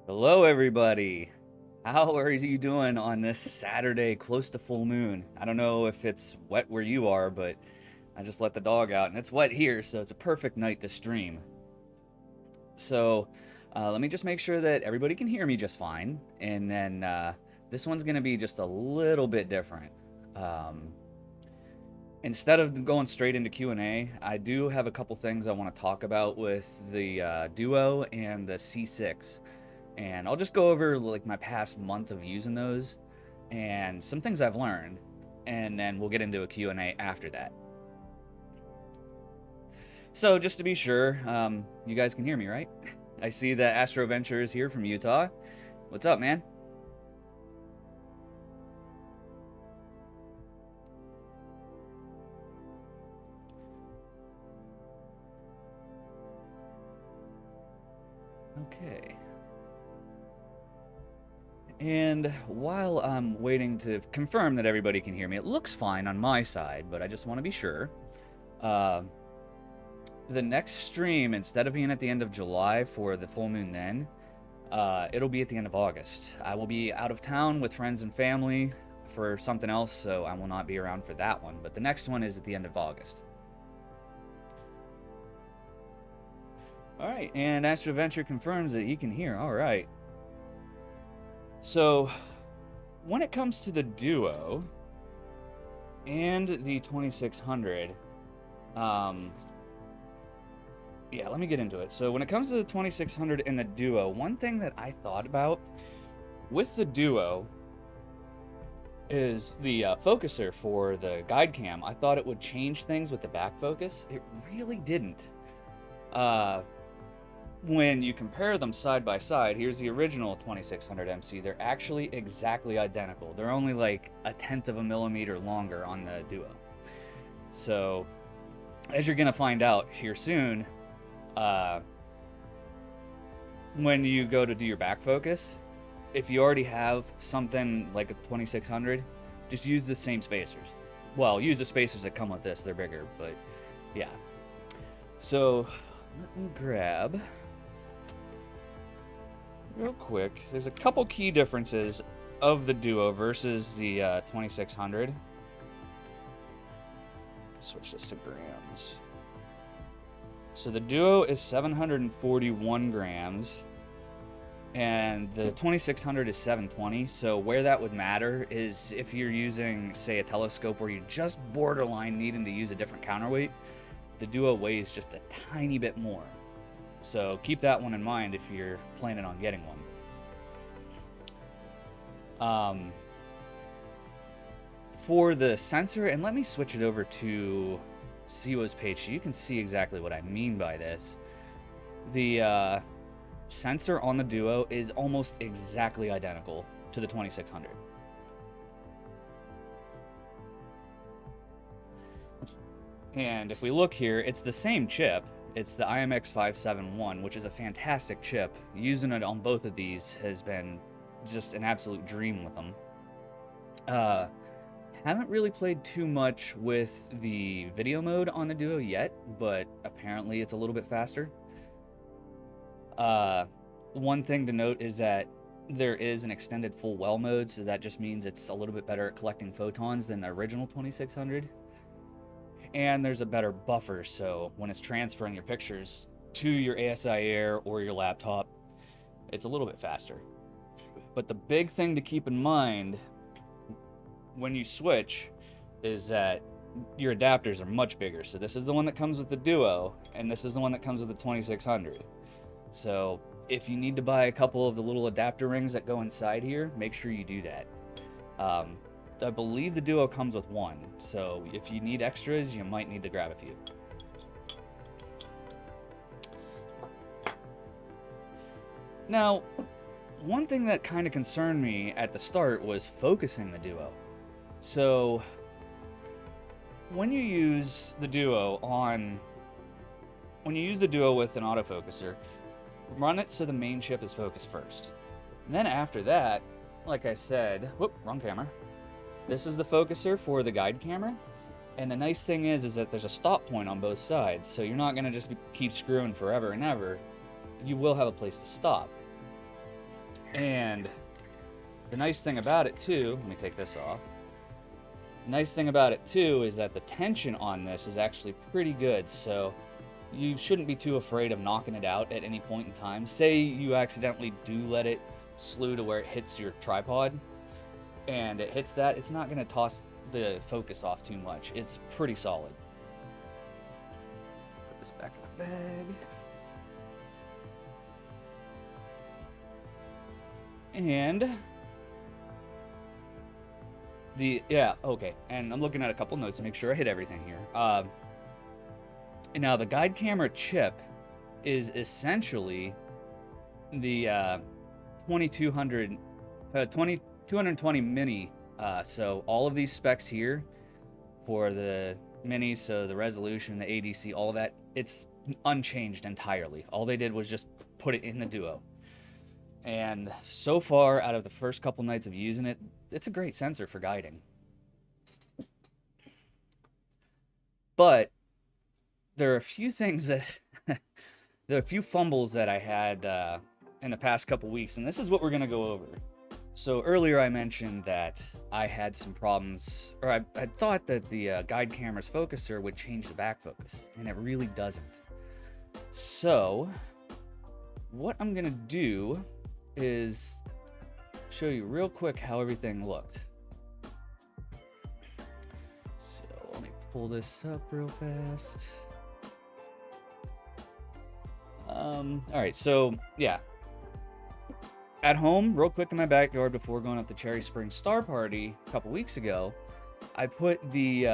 Hello, everybody. How are you doing on this Saturday close to full moon? I don't know if it's wet where you are, but I just let the dog out and it's wet here, so it's a perfect night to stream. So let me just make sure that everybody can hear me just fine, and then this one's going to be just a little bit different. Instead of going straight into Q&A, I do have a couple things I want to talk about with the Duo and the C6. And I'll just go over like my past month of using those and some things I've learned, and then we'll get into a Q&A after that. So just to be sure, you guys can hear me, right? I see that Astro Venture is here from Utah. What's up, man? Okay. And while I'm waiting to confirm that everybody can hear me, it looks fine on my side, but I just want to be sure. The next stream, instead of being at the end of July for the full moon then, it'll be at the end of August. I will be out of town with friends and family for something else, so I will not be around for that one. But the next one is at the end of August. Alright, and Astro Venture confirms that he can hear. Alright. So, when it comes to the Duo and the 2600, yeah, let me get into it. So when it comes to the 2600 and the Duo, one thing that I thought about with the Duo is the focuser for the guide cam. I thought it would change things with the back focus. It really didn't. When you compare them side by side, here's the original 2600 MC. They're actually exactly identical. They're only like 1/10 of a millimeter longer on the Duo. So, as you're gonna find out here soon, when you go to do your back focus, if you already have something like a 2600, just use the same spacers. Well, use the spacers that come with this. They're bigger, but yeah. So, let me grab real quick. There's a couple key differences of the Duo versus the 2600. Switch this to grams. So the Duo is 741 grams, and the 2600 is 720. So where that would matter is if you're using, say, a telescope where you just borderline needing to use a different counterweight, the Duo weighs just a tiny bit more. So keep that one in mind if you're planning on getting one. For the sensor, and let me switch it over to ZWO's page so you can see exactly what I mean by this. The sensor on the Duo is almost exactly identical to the 2600. And if we look here, it's the same chip. It's the IMX571, which is a fantastic chip. Using it on both of these has been just an absolute dream with them. Haven't really played too much with the video mode on the Duo yet, but apparently it's a little bit faster. One thing to note is that there is an extended full well mode, so that just means it's a little bit better at collecting photons than the original 2600. And there's a better buffer, so when it's transferring your pictures to your ASI Air or your laptop, it's a little bit faster. But the big thing to keep in mind when you switch is that your adapters are much bigger. So this is the one that comes with the Duo, and this is the one that comes with the 2600. So if you need to buy a couple of the little adapter rings that go inside here, make sure you do that. I believe the Duo comes with one, so if you need extras, you might need to grab a few. Now, one thing that kind of concerned me at the start was focusing the Duo. So, when you use the Duo with an autofocuser, run it so the main chip is focused first. And then after that, like I said, whoop, wrong camera. This is the focuser for the guide camera. And the nice thing is that there's a stop point on both sides, so you're not gonna just keep screwing forever and ever. You will have a place to stop. And the nice thing about it too, let me take this off. The nice thing about it too is that the tension on this is actually pretty good, so you shouldn't be too afraid of knocking it out at any point in time. Say you accidentally do let it slew to where it hits your tripod, and it hits that, it's not gonna toss the focus off too much. It's pretty solid. Put this back in the bag. And and I'm looking at a couple notes to make sure I hit everything here. And now the guide camera chip is essentially the 220 mini. So all of these specs here for the mini, so the resolution, the ADC, all of that, it's unchanged entirely. All they did was just put it in the Duo. And so far, out of the first couple nights of using it, it's a great sensor for guiding. But there are a few things that there are a few fumbles that I had in the past couple weeks, and this is what we're gonna go over. So earlier I mentioned that I had some problems, or I thought that the guide camera's focuser would change the back focus, and it really doesn't. So what I'm gonna do is show you real quick how everything looked. So let me pull this up real fast. Alright, so yeah. At home, real quick in my backyard before going up to Cherry Springs Star Party a couple weeks ago, I put the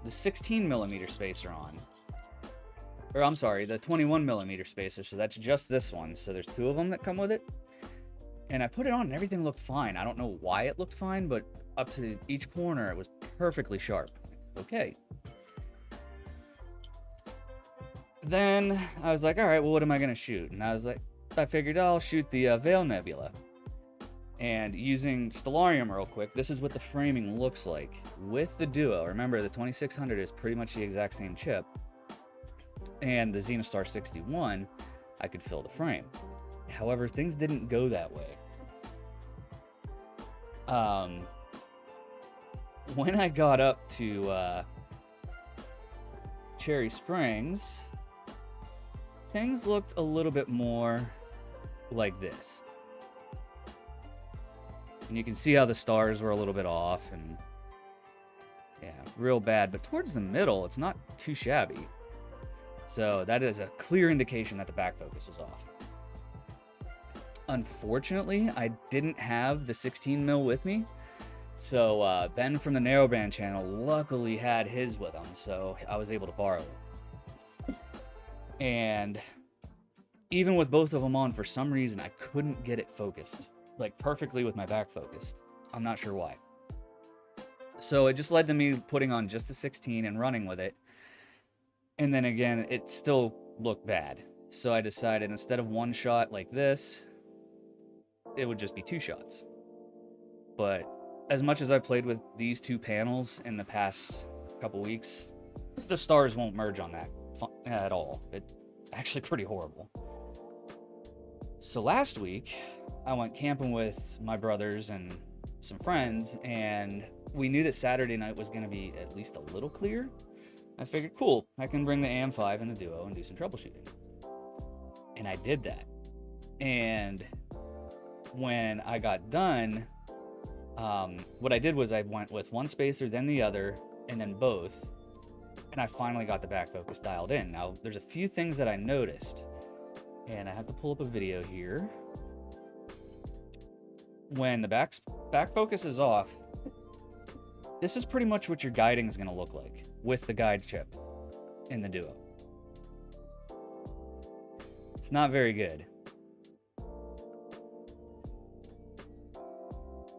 16mm spacer on. Or I'm sorry, the 21mm spacer, so that's just this one. So there's two of them that come with it. And I put it on and everything looked fine. I don't know why it looked fine, but up to each corner it was perfectly sharp. Okay. Then I was like, all right, well, what am I gonna shoot? And I figured I'll shoot the Veil Nebula. And using Stellarium real quick, this is what the framing looks like with the Duo. Remember, the 2600 is pretty much the exact same chip. And the Xenostar 61, I could fill the frame. However, things didn't go that way. When I got up to Cherry Springs, things looked a little bit more like this. And you can see how the stars were a little bit off, and yeah, real bad. But towards the middle, it's not too shabby. So that is a clear indication that the back focus was off. Unfortunately, I didn't have the 16mm with me. So Ben from the Narrowband channel luckily had his with him, so I was able to borrow it. And even with both of them on, for some reason, I couldn't get it focused, like perfectly with my back focus. I'm not sure why. So it just led to me putting on just the 16 and running with it. And then again, it still looked bad. So I decided instead of one shot like this, it would just be two shots. But as much as I played with these two panels in the past couple weeks, the stars won't merge on that at all. It's actually pretty horrible. So last week, I went camping with my brothers and some friends, and we knew that Saturday night was going to be at least a little clear. I figured, cool, I can bring the AM5 and the Duo and do some troubleshooting. And I did that. And when I got done, what I did was I went with one spacer, then the other, and then both. And I finally got the back focus dialed in. Now, there's a few things that I noticed. And I have to pull up a video here. When the back focus is off, this is pretty much what your guiding is going to look like with the guide chip in the Duo. It's not very good.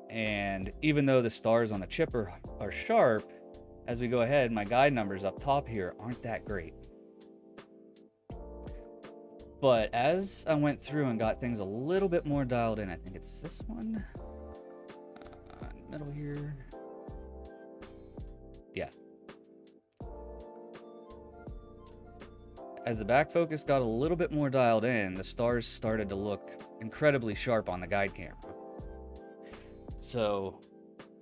And even though the stars on the chip are sharp, as we go ahead, my guide numbers up top here aren't that great. But as I went through and got things a little bit more dialed in, I think it's this one, middle here. Yeah. As the back focus got a little bit more dialed in, the stars started to look incredibly sharp on the guide camera. So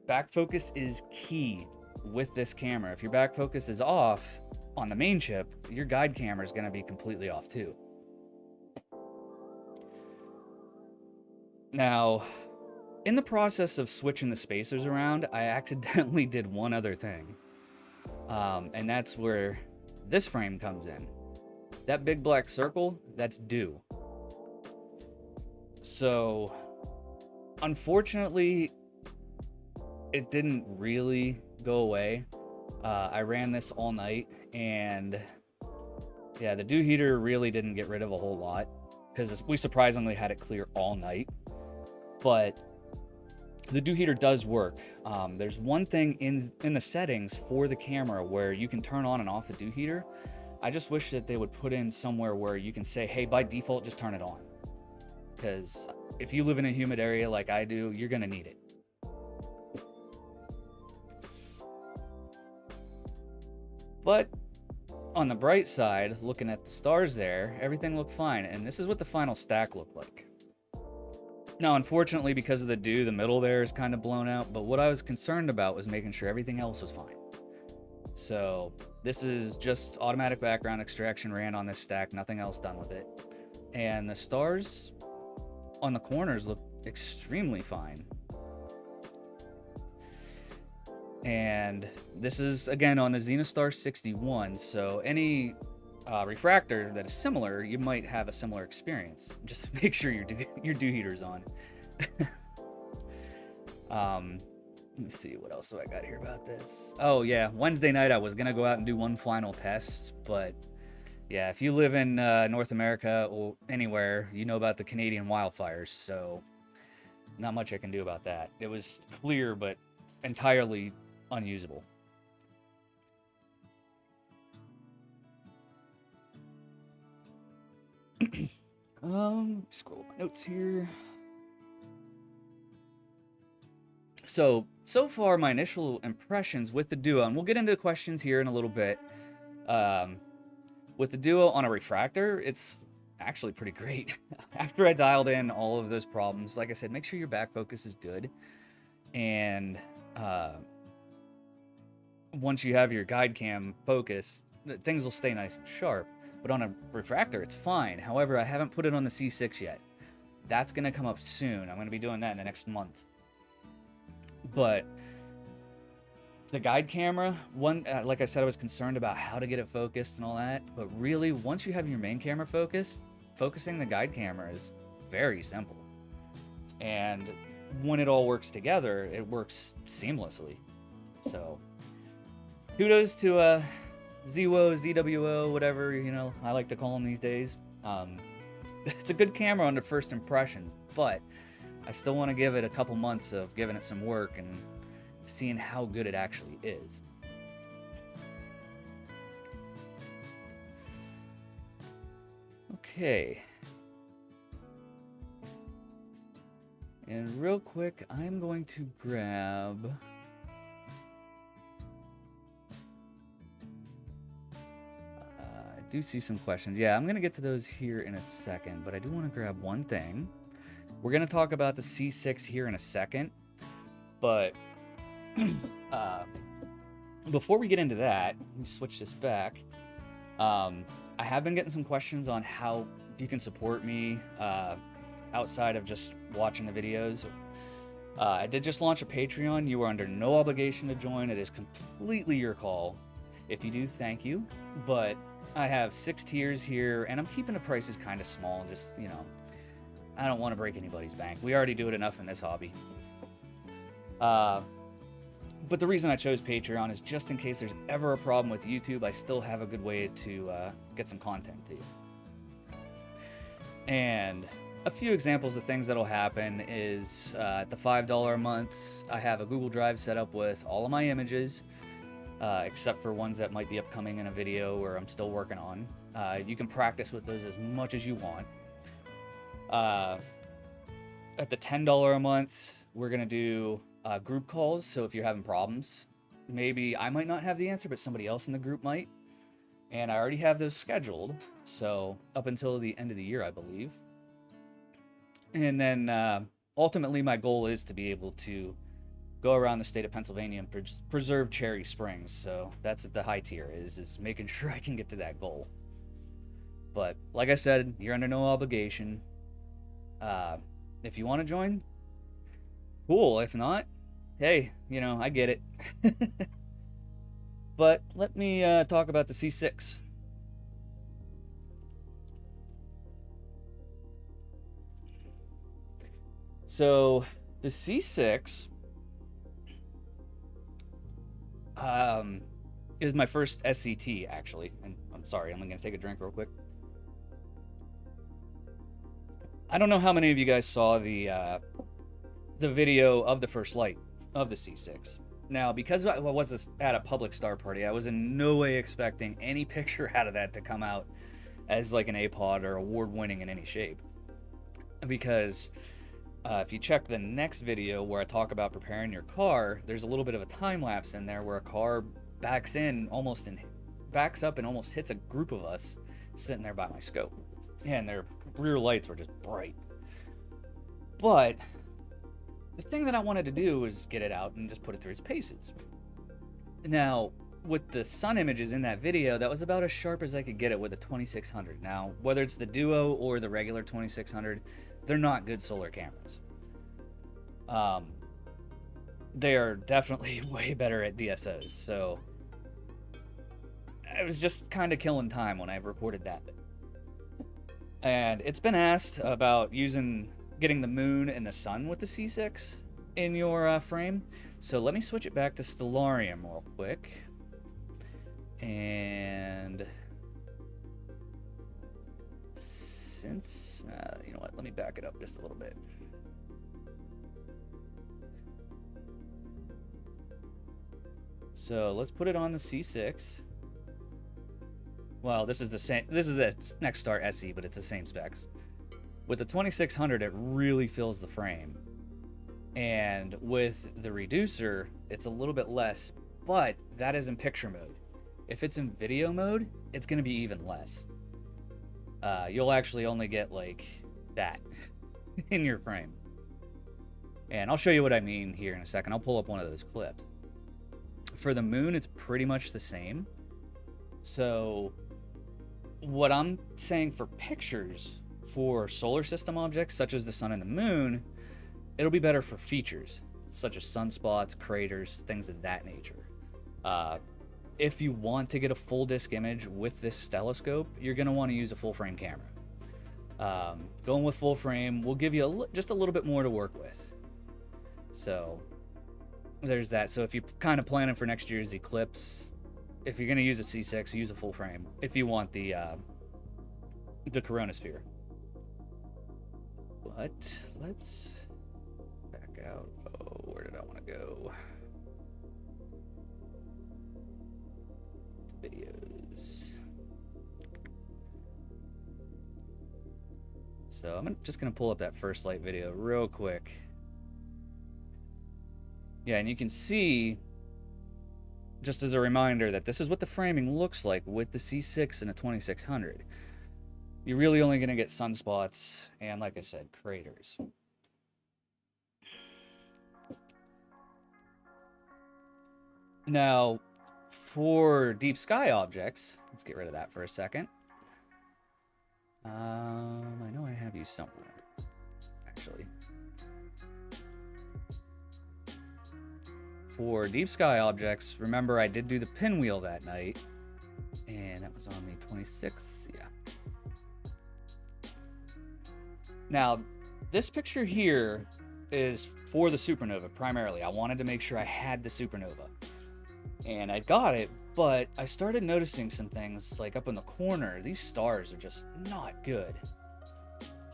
back focus is key with this camera. If your back focus is off on the main chip, your guide camera is going to be completely off too. Now, in the process of switching the spacers around, I accidentally did one other thing. And that's where this frame comes in. That big black circle, that's due. So, unfortunately, it didn't really go away. I ran this all night, and yeah, the dew heater really didn't get rid of a whole lot, because we surprisingly had it clear all night. But the dew heater does work. There's one thing in the settings for the camera where you can turn on and off the dew heater. I just wish that they would put in somewhere where you can say, hey, by default, just turn it on. Because if you live in a humid area like I do, you're going to need it. But on the bright side, looking at the stars there, everything looked fine. And this is what the final stack looked like. Now, unfortunately, because of the dew, the middle there is kind of blown out. But what I was concerned about was making sure everything else was fine. So this is just automatic background extraction ran on this stack, nothing else done with it. And the stars on the corners look extremely fine. And this is, again, on the Zenostar 61. So any refractor that is similar, you might have a similar experience. Just make sure your dew heater's on. Let me see, what else do I got here about this? Oh yeah, Wednesday night I was gonna go out and do one final test, but yeah, if you live in North America or anywhere, you know about the Canadian wildfires, so not much I can do about that. It was clear, but entirely unusable. Scroll my notes here. So far my initial impressions with the Duo, and we'll get into questions here in a little bit. With the Duo on a refractor, it's actually pretty great. After I dialed in all of those problems, like I said, make sure your back focus is good. And once you have your guide cam focus, things will stay nice and sharp. But on a refractor, it's fine. However, I haven't put it on the C6 yet. That's going to come up soon. I'm going to be doing that in the next month. But the guide camera, like I said, I was concerned about how to get it focused and all that. But really, once you have your main camera focused, focusing the guide camera is very simple. And when it all works together, it works seamlessly. So, kudos to ZWO, ZWO, whatever, you know, I like to call them these days. It's a good camera under first impressions, but I still want to give it a couple months of giving it some work and seeing how good it actually is. Okay. And real quick, I'm going to grab... I do see some questions. Yeah, I'm going to get to those here in a second, but I do want to grab one thing. We're going to talk about the C6 here in a second, but before we get into that, let me switch this back. I have been getting some questions on how you can support me outside of just watching the videos. I did just launch a Patreon. You are under no obligation to join. It is completely your call. If you do, thank you. But I have 6 tiers here, and I'm keeping the prices kind of small. Just, you know, I don't want to break anybody's bank. We already do it enough in this hobby. But the reason I chose Patreon is just in case there's ever a problem with YouTube, I still have a good way to get some content to you. And a few examples of things that'll happen is at the $5 a month, I have a Google Drive set up with all of my images, except for ones that might be upcoming in a video or I'm still working on. You can practice with those as much as you want. At the $10 a month, we're going to do group calls. So if you're having problems, maybe I might not have the answer, but somebody else in the group might. And I already have those scheduled. So up until the end of the year, I believe. And then ultimately, my goal is to be able to go around the state of Pennsylvania and preserve Cherry Springs. So that's what the high tier is making sure I can get to that goal. But like I said, you're under no obligation. If you want to join, cool. If not, hey, you know, I get it. But let me talk about the C6. So the C6 is my first SCT, actually. And I'm sorry, I'm going to take a drink real quick. I don't know how many of you guys saw the video of the first light of the C6. Now, because I was at a public star party, I was in no way expecting any picture out of that to come out as like an APOD or award-winning in any shape. Because if you check the next video where I talk about preparing your car, there's a little bit of a time lapse in there where a car backs up and almost hits a group of us sitting there by my scope. And their rear lights were just bright. But the thing that I wanted to do was get it out and just put it through its paces. Now, with the sun images in that video, that was about as sharp as I could get it with a 2600. Now, whether it's the Duo or the regular 2600, they're not good solar cameras. They are definitely way better at DSOs, so I was just kind of killing time when I recorded that bit. And it's been asked about getting the moon and the sun with the C6 in your frame. So let me switch it back to Stellarium real quick. And since, you know what, let me back it up just a little bit. So let's put it on the C6. Well, this is the same. This is a Nexstar SE, but it's the same specs. With the 2600, it really fills the frame. And with the reducer, it's a little bit less, but that is in picture mode. If it's in video mode, it's going to be even less. You'll actually only get like that in your frame. And I'll show you what I mean here in a second. I'll pull up one of those clips. For the moon, it's pretty much the same. So what I'm saying for pictures for solar system objects such as the sun and the moon, it'll be better for features such as sunspots, craters, things of that nature. If you want to get a full disc image with this telescope, you're going to want to use a full frame camera. Going with full frame will give you just a little bit more to work with. So there's that. So if you're kind of planning for next year's eclipse, if you're going to use a C6, use a full frame. If you want the coronasphere. But let's back out. Oh, where did I want to go? Videos. So I'm just going to pull up that first light video real quick. Yeah, and you can see, just as a reminder, that this is what the framing looks like with the C6 and a 2600. You're really only going to get sunspots and, like I said, craters. Now, for deep sky objects, let's get rid of that for a second. I know I have you somewhere, actually. For deep sky objects, remember I did do the pinwheel that night, and that was on the 26th, yeah. Now, this picture here is for the supernova, primarily. I wanted to make sure I had the supernova. And I got it, but I started noticing some things, like up in the corner, these stars are just not good.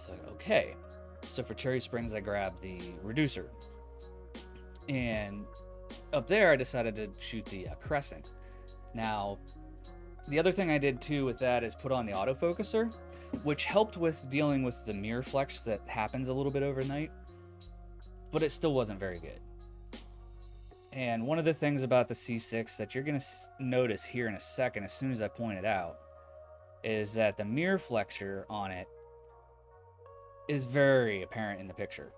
So, okay. So for Cherry Springs, I grabbed the reducer. And up there, I decided to shoot the crescent. Now, the other thing I did too with that is put on the autofocuser, which helped with dealing with the mirror flex that happens a little bit overnight, but it still wasn't very good. And one of the things about the C6 that you're going to notice here in a second, as soon as I point it out, is that the mirror flexure on it is very apparent in the picture.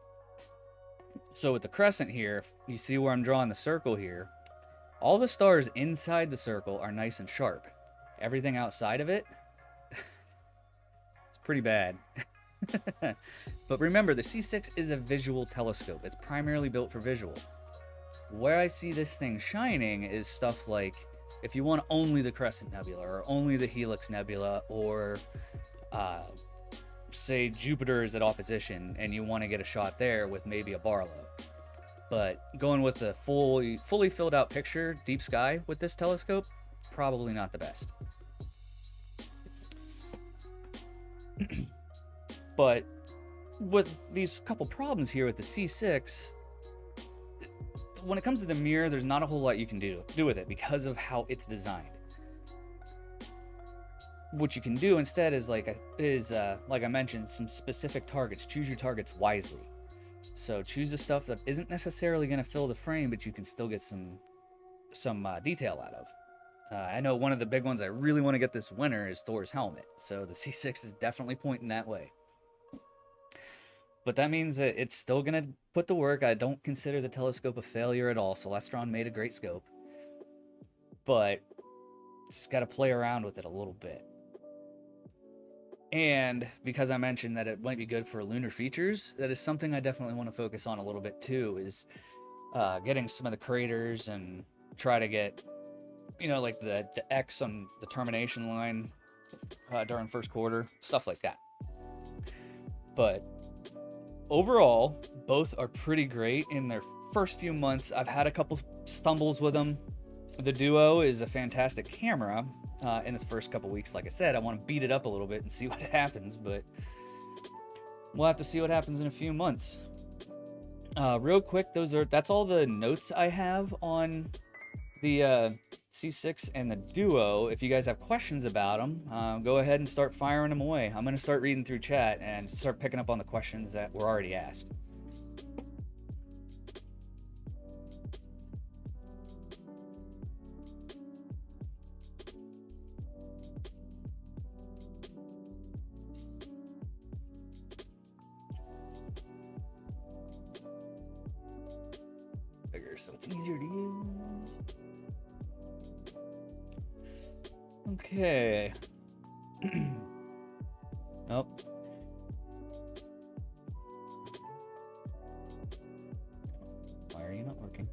So with the crescent here, you see where I'm drawing the circle here, all the stars inside the circle are nice and sharp. Everything outside of it, it's pretty bad. But remember, the C6 is a visual telescope. It's primarily built for visual. Where I see this thing shining is stuff like, if you want only the Crescent Nebula, or only the Helix Nebula, or say Jupiter is at opposition, and you want to get a shot there with maybe a Barlow. But going with the fully filled out picture, deep sky with this telescope, probably not the best. But with these couple problems here with the C6, when it comes to the mirror, there's not a whole lot you can do with it because of how it's designed. What you can do instead is like I mentioned, some specific targets. Choose your targets wisely. So choose the stuff that isn't necessarily going to fill the frame, but you can still get some detail out of. I know one of the big ones I really want to get this winter is Thor's helmet. So the C6 is definitely pointing that way. But that means that it's still going to put the work. I don't consider the telescope a failure at all. Celestron made a great scope. But just got to play around with it a little bit. And because I mentioned that it might be good for lunar features, that is something I definitely want to focus on a little bit too, is getting some of the craters and try to get, you know, like the X on the termination line during first quarter, stuff like that. But overall, both are pretty great in their first few months. I've had a couple stumbles with them. The Duo is a fantastic camera in its first couple weeks. Like I said, I want to beat it up a little bit and see what happens, but we'll have to see what happens in a few months. Real quick, that's all the notes I have on the C6 and the Duo. If you guys have questions about them, go ahead and start firing them away. I'm going to start reading through chat and start picking up on the questions that were already asked. So it's easier to use. Okay. Nope. Why are you not working?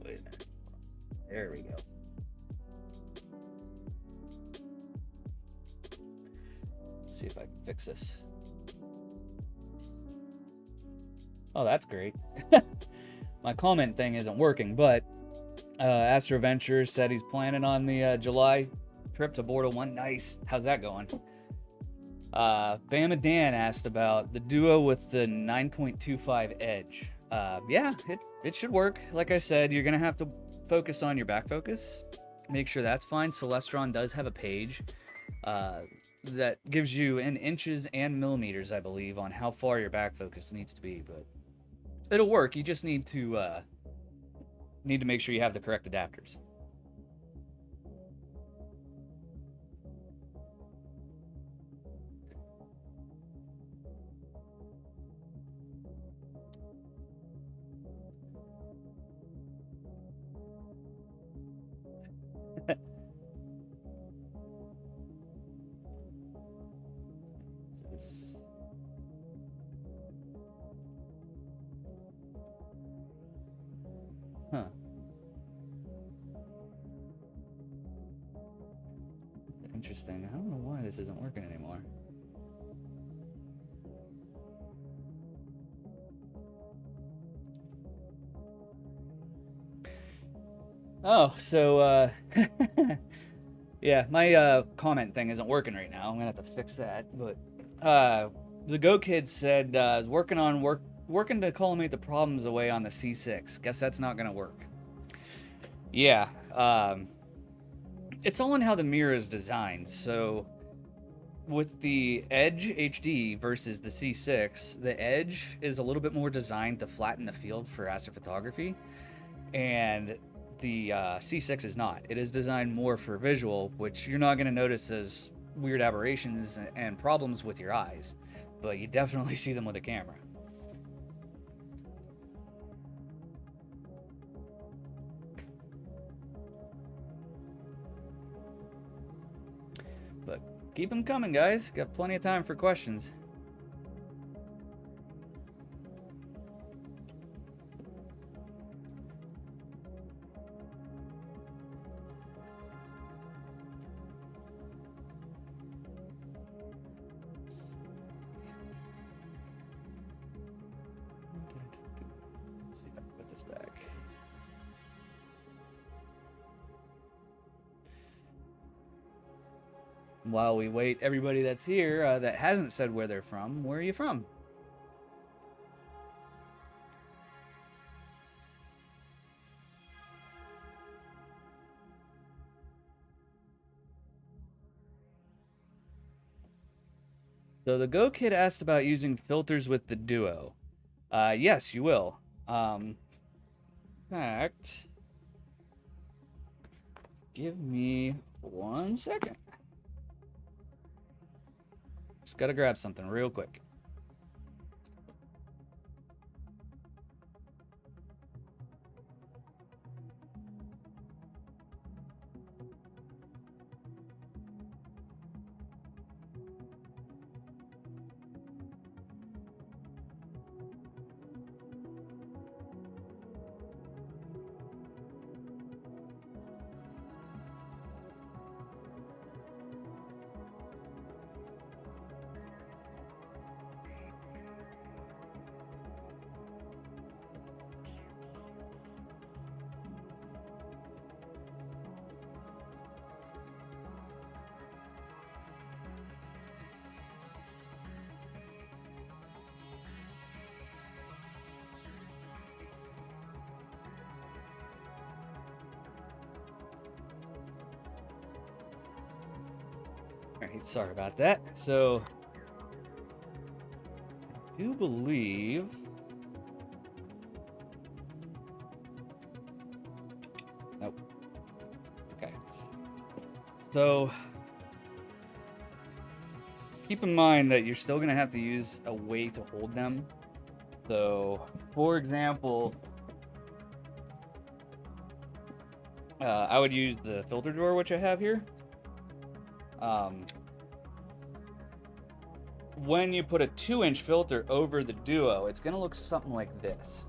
Wait a minute. There we go. See if I can fix this. Oh, that's great. My comment thing isn't working, but Astro Ventures said he's planning on the July trip to Bordeaux 1. Nice. How's that going? Bama Dan asked about the Duo with the 9.25 edge. Yeah, it should work. Like I said, you're going to have to focus on your back focus. Make sure that's fine. Celestron does have a page that gives you in inches and millimeters, I believe, on how far your back focus needs to be. But it'll work. You just need to make sure you have the correct adapters. Huh. Interesting. I don't know why this isn't working anymore. Oh, so, yeah, my comment thing isn't working right now. I'm gonna have to fix that. But the Go Kid said is working to collimate the problems away on the C6. Guess that's not gonna work. Yeah, it's all in how the mirror is designed. So with the Edge HD versus the C6, the Edge is a little bit more designed to flatten the field for astrophotography, and the C6 is not. It is designed more for visual, which you're not going to notice as weird aberrations and problems with your eyes, but you definitely see them with a camera. But keep them coming, guys. Got plenty of time for questions. While we wait, everybody that's here that hasn't said where they're from, where are you from? So the Go Kid asked about using filters with the Duo. Yes, you will. In fact, give me 1 second. Just gotta grab something real quick. Alright, sorry about that. So, I do believe... Nope. Okay. So, keep in mind that you're still going to have to use a way to hold them. So, for example, I would use the filter drawer, which I have here. When you put a 2-inch filter over the Duo, it's going to look something like this.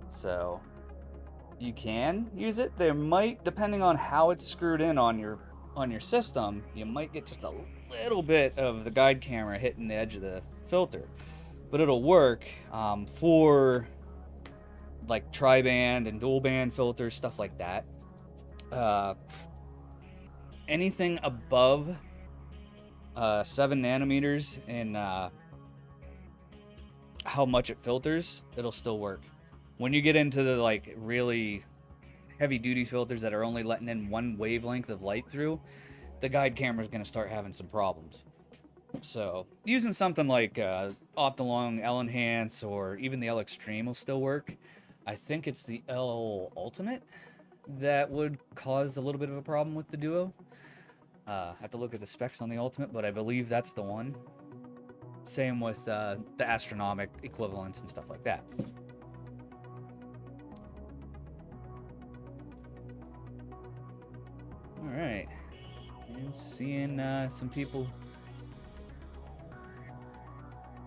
So, you can use it. There might, depending on how it's screwed in on your system, you might get just a little bit of the guide camera hitting the edge of the filter. But it'll work for like tri-band and dual band filters, stuff like that. Anything above 7 nanometers in how much it filters, it'll still work. When you get into the like really heavy duty filters that are only letting in one wavelength of light through, the guide camera is going to start having some problems. So using something like Optilong L Enhance or even the L Extreme will still work. I think it's the L Ultimate that would cause a little bit of a problem with the Duo. I have to look at the specs on the Ultimate, but I believe that's the one. Same with the astronomic equivalents and stuff like that. All right, and seeing some people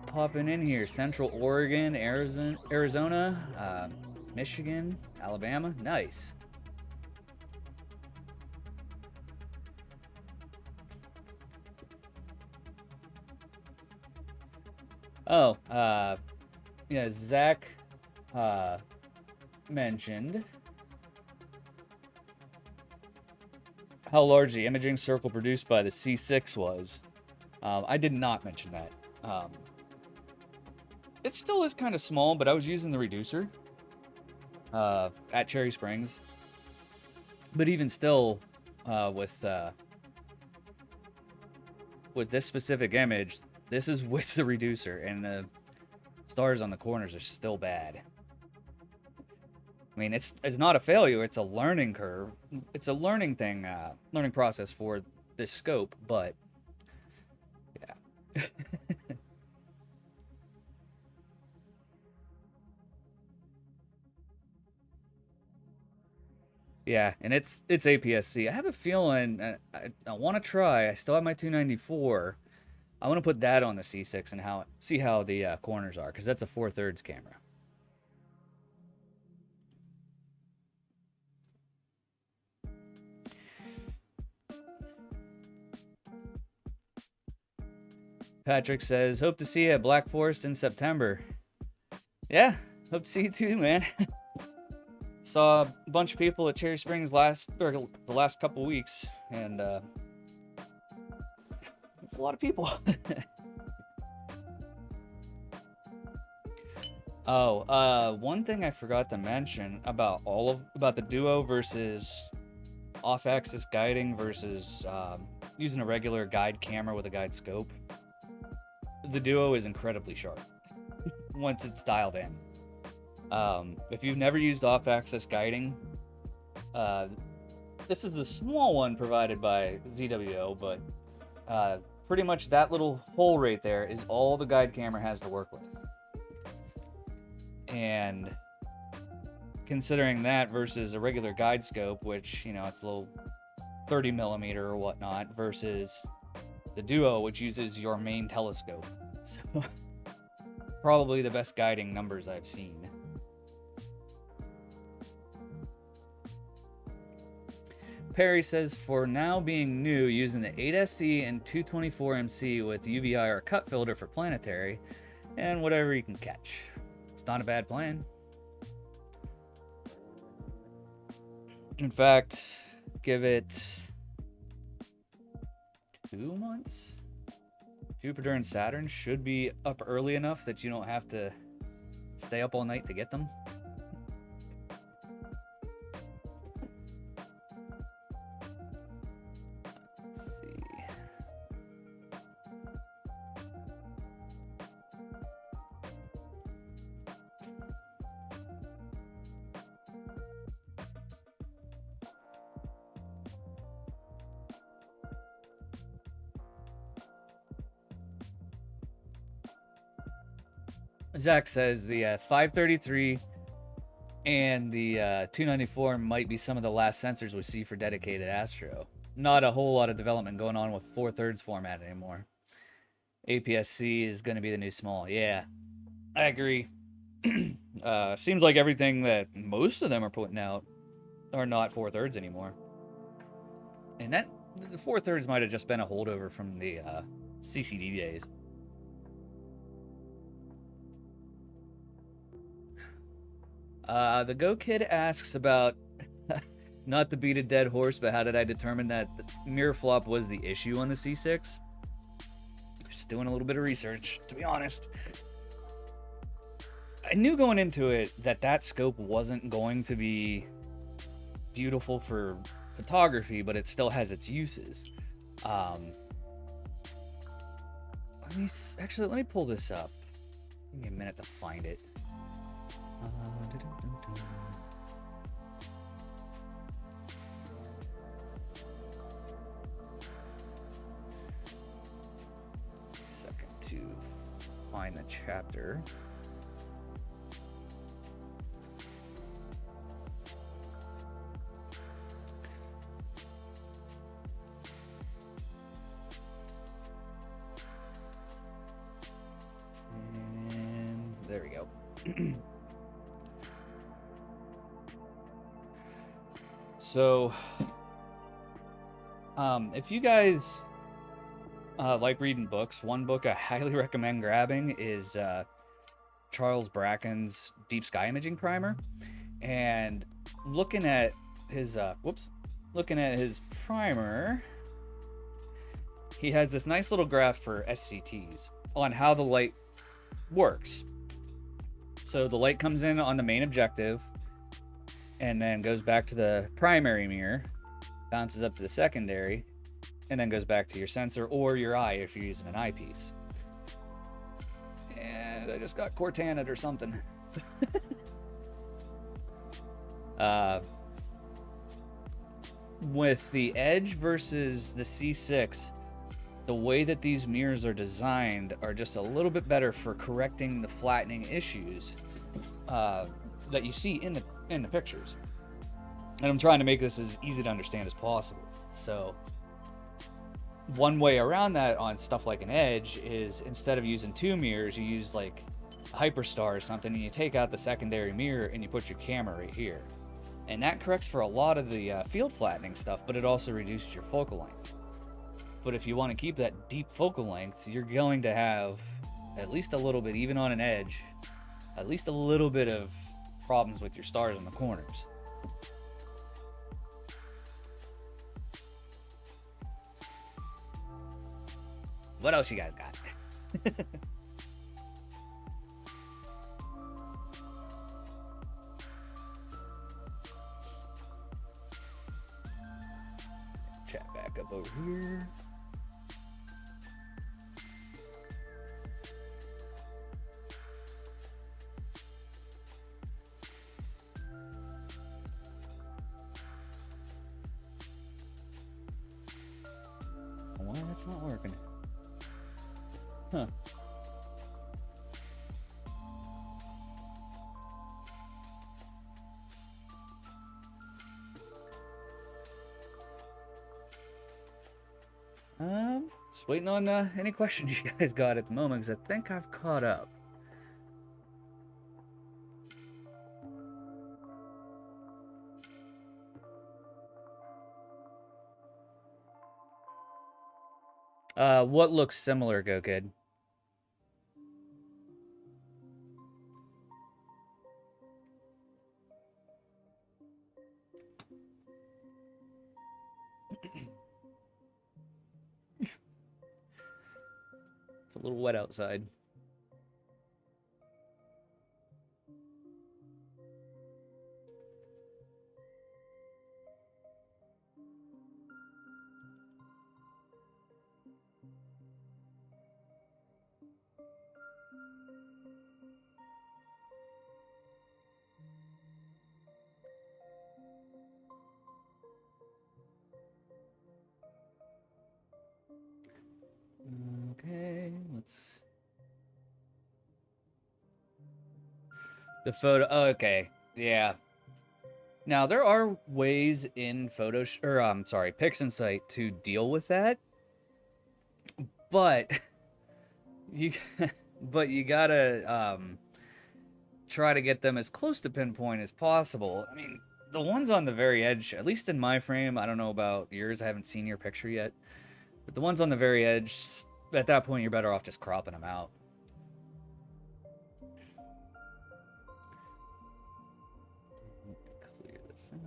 popping in here. Central Oregon, Arizona, Michigan, Alabama. Nice. Oh, yeah, Zach mentioned how large the imaging circle produced by the C6 was. I did not mention that. It still is kind of small, but I was using the reducer at Cherry Springs. But even still, with this specific image, this is with the reducer, and the stars on the corners are still bad. I mean, it's not a failure, it's a learning curve. It's a learning thing, learning process for this scope, but yeah. Yeah, and it's APS-C. I have a feeling I want to try. I still have my 294. I want to put that on the C6 and see how the corners are, because that's a 4/3 camera. Patrick says, hope to see you at Black Forest in September. Yeah, hope to see you too, man. Saw a bunch of people at Cherry Springs the last couple weeks, and it's a lot of people. Oh, one thing I forgot to mention about the Duo versus off-axis guiding versus using a regular guide camera with a guide scope. The Duo is incredibly sharp once it's dialed in. If you've never used off-axis guiding, this is the small one provided by ZWO, but pretty much that little hole right there is all the guide camera has to work with. And considering that versus a regular guide scope, which, you know, it's a little 30 millimeter or whatnot, versus the Duo, which uses your main telescope. So, probably the best guiding numbers I've seen. Perry says, for now being new, using the 8SC and 224MC with UVI or cut filter for planetary, and whatever you can catch. It's not a bad plan. In fact, give it 2 months. Jupiter and Saturn should be up early enough that you don't have to stay up all night to get them. Let's see. Zach says the 533 and the 294 might be some of the last sensors we see for dedicated Astro. Not a whole lot of development going on with 4/3 format anymore. APS-C is going to be the new small. Yeah, I agree. Seems like everything that most of them are putting out are not 4/3 anymore. And that the 4/3 might have just been a holdover from the CCD days. The Go Kid asks about, not to beat a dead horse, but how did I determine that the mirror flop was the issue on the C6? Just doing a little bit of research, to be honest. I knew going into it that scope wasn't going to be beautiful for photography, but it still has its uses. Let me pull this up. Give me a minute to find it. Second to find the chapter. And there we go. So, if you guys like reading books, one book I highly recommend grabbing is Charles Bracken's Deep Sky Imaging Primer. And looking at his primer, he has this nice little graph for SCTs on how the light works. So the light comes in on the main objective and then goes back to the primary mirror, bounces up to the secondary, and then goes back to your sensor or your eye if you're using an eyepiece. And I just got Cortaned or something. With the Edge versus the C6, the way that these mirrors are designed are just a little bit better for correcting the flattening issues that you see in the pictures. And I'm trying to make this as easy to understand as possible. So one way around that on stuff like an Edge is instead of using two mirrors, you use like a Hyperstar or something, and you take out the secondary mirror and you put your camera right here. And that corrects for a lot of the field flattening stuff, but it also reduces your focal length. But if you want to keep that deep focal length, you're going to have at least a little bit, even on an Edge, at least a little bit of problems with your stars in the corners. What else you guys got? Chat back up over here. Why that's not working? Huh. Just waiting on any questions you guys got at the moment, because I think I've caught up. What looks similar, Go Kid? It's a little wet outside. Okay, let's... The photo... Oh, okay, yeah. Now, there are ways in PixInsight to deal with that. But... you gotta, try to get them as close to pinpoint as possible. I mean, the ones on the very edge, at least in my frame, I don't know about yours, I haven't seen your picture yet. But the ones on the very edge, at that point, you're better off just cropping them out. Clear this out.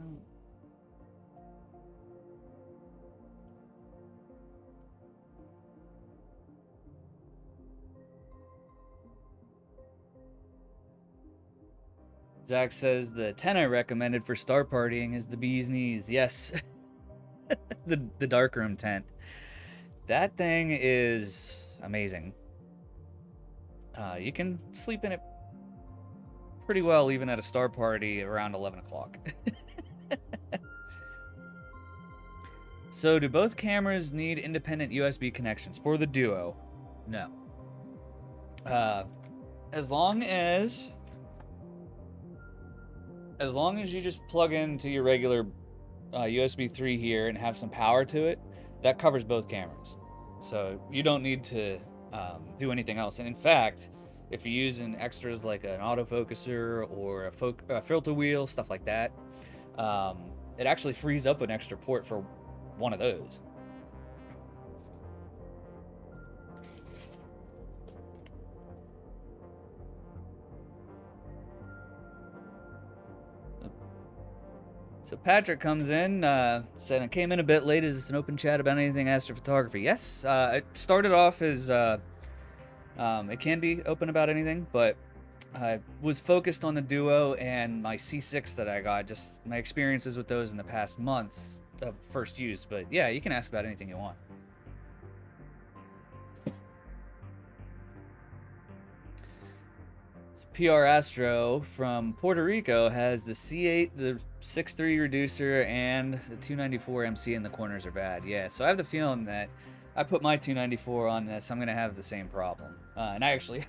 Zach says the 10 I recommended for star partying is the bee's knees. Yes. the darkroom tent. That thing is amazing. You can sleep in it pretty well even at a star party around 11 o'clock. So do both cameras need independent USB connections? For the Duo, no. As long as you just plug into your regular USB 3 here and have some power to it, that covers both cameras. So you don't need to do anything else. And in fact, if you're using extras like an autofocuser or a filter wheel, stuff like that, it actually frees up an extra port for one of those. So Patrick comes in, said, I came in a bit late. Is this an open chat about anything astrophotography? Yes. It started off as, it can be open about anything, but I was focused on the Duo and my C6 that I got, just my experiences with those in the past months of first use. But yeah, you can ask about anything you want. PR Astro from Puerto Rico has the C8, the 6.3 reducer, and the 294 MC in the corners are bad. Yeah, so I have the feeling that I put my 294 on this, I'm going to have the same problem. And I actually...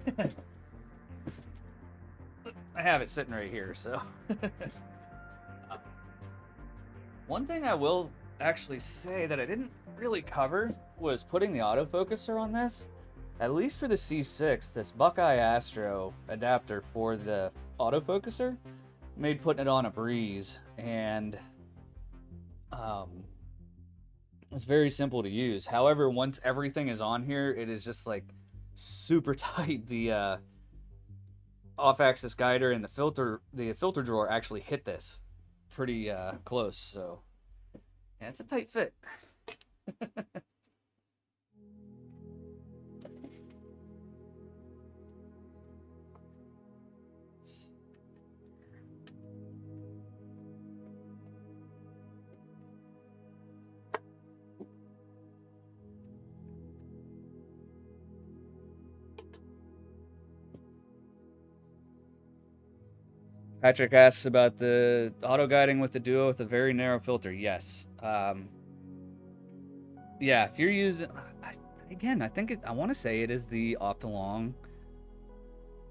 I have it sitting right here, so... One thing I will actually say that I didn't really cover was putting the autofocuser on this. At least for the C6, this Buckeye Astro adapter for the autofocuser made putting it on a breeze, and it's very simple to use. However, once everything is on here, it is just like super tight. The off-axis guider and the filter drawer actually hit this pretty close, so yeah, it's a tight fit. Patrick asks about the auto guiding with the Duo with a very narrow filter. Yes. Yeah, if you're using... Again, I think I want to say it is the Optilong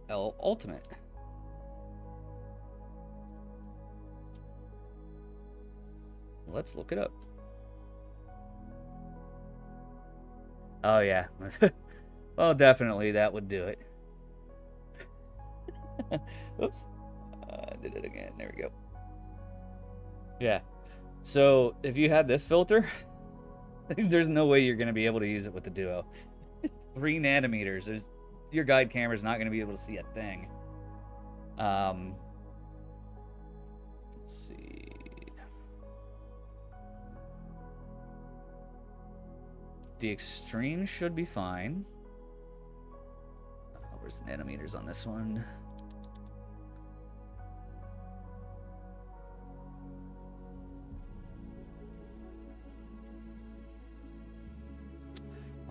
L Ultimate. Let's look it up. Oh, yeah. Well, definitely that would do it. Oops. I did it again. There we go. Yeah. So if you had this filter, there's no way you're going to be able to use it with the Duo. 3 nanometers. Your guide camera is not going to be able to see a thing. Let's see. The extreme should be fine. Where's the nanometers on this one?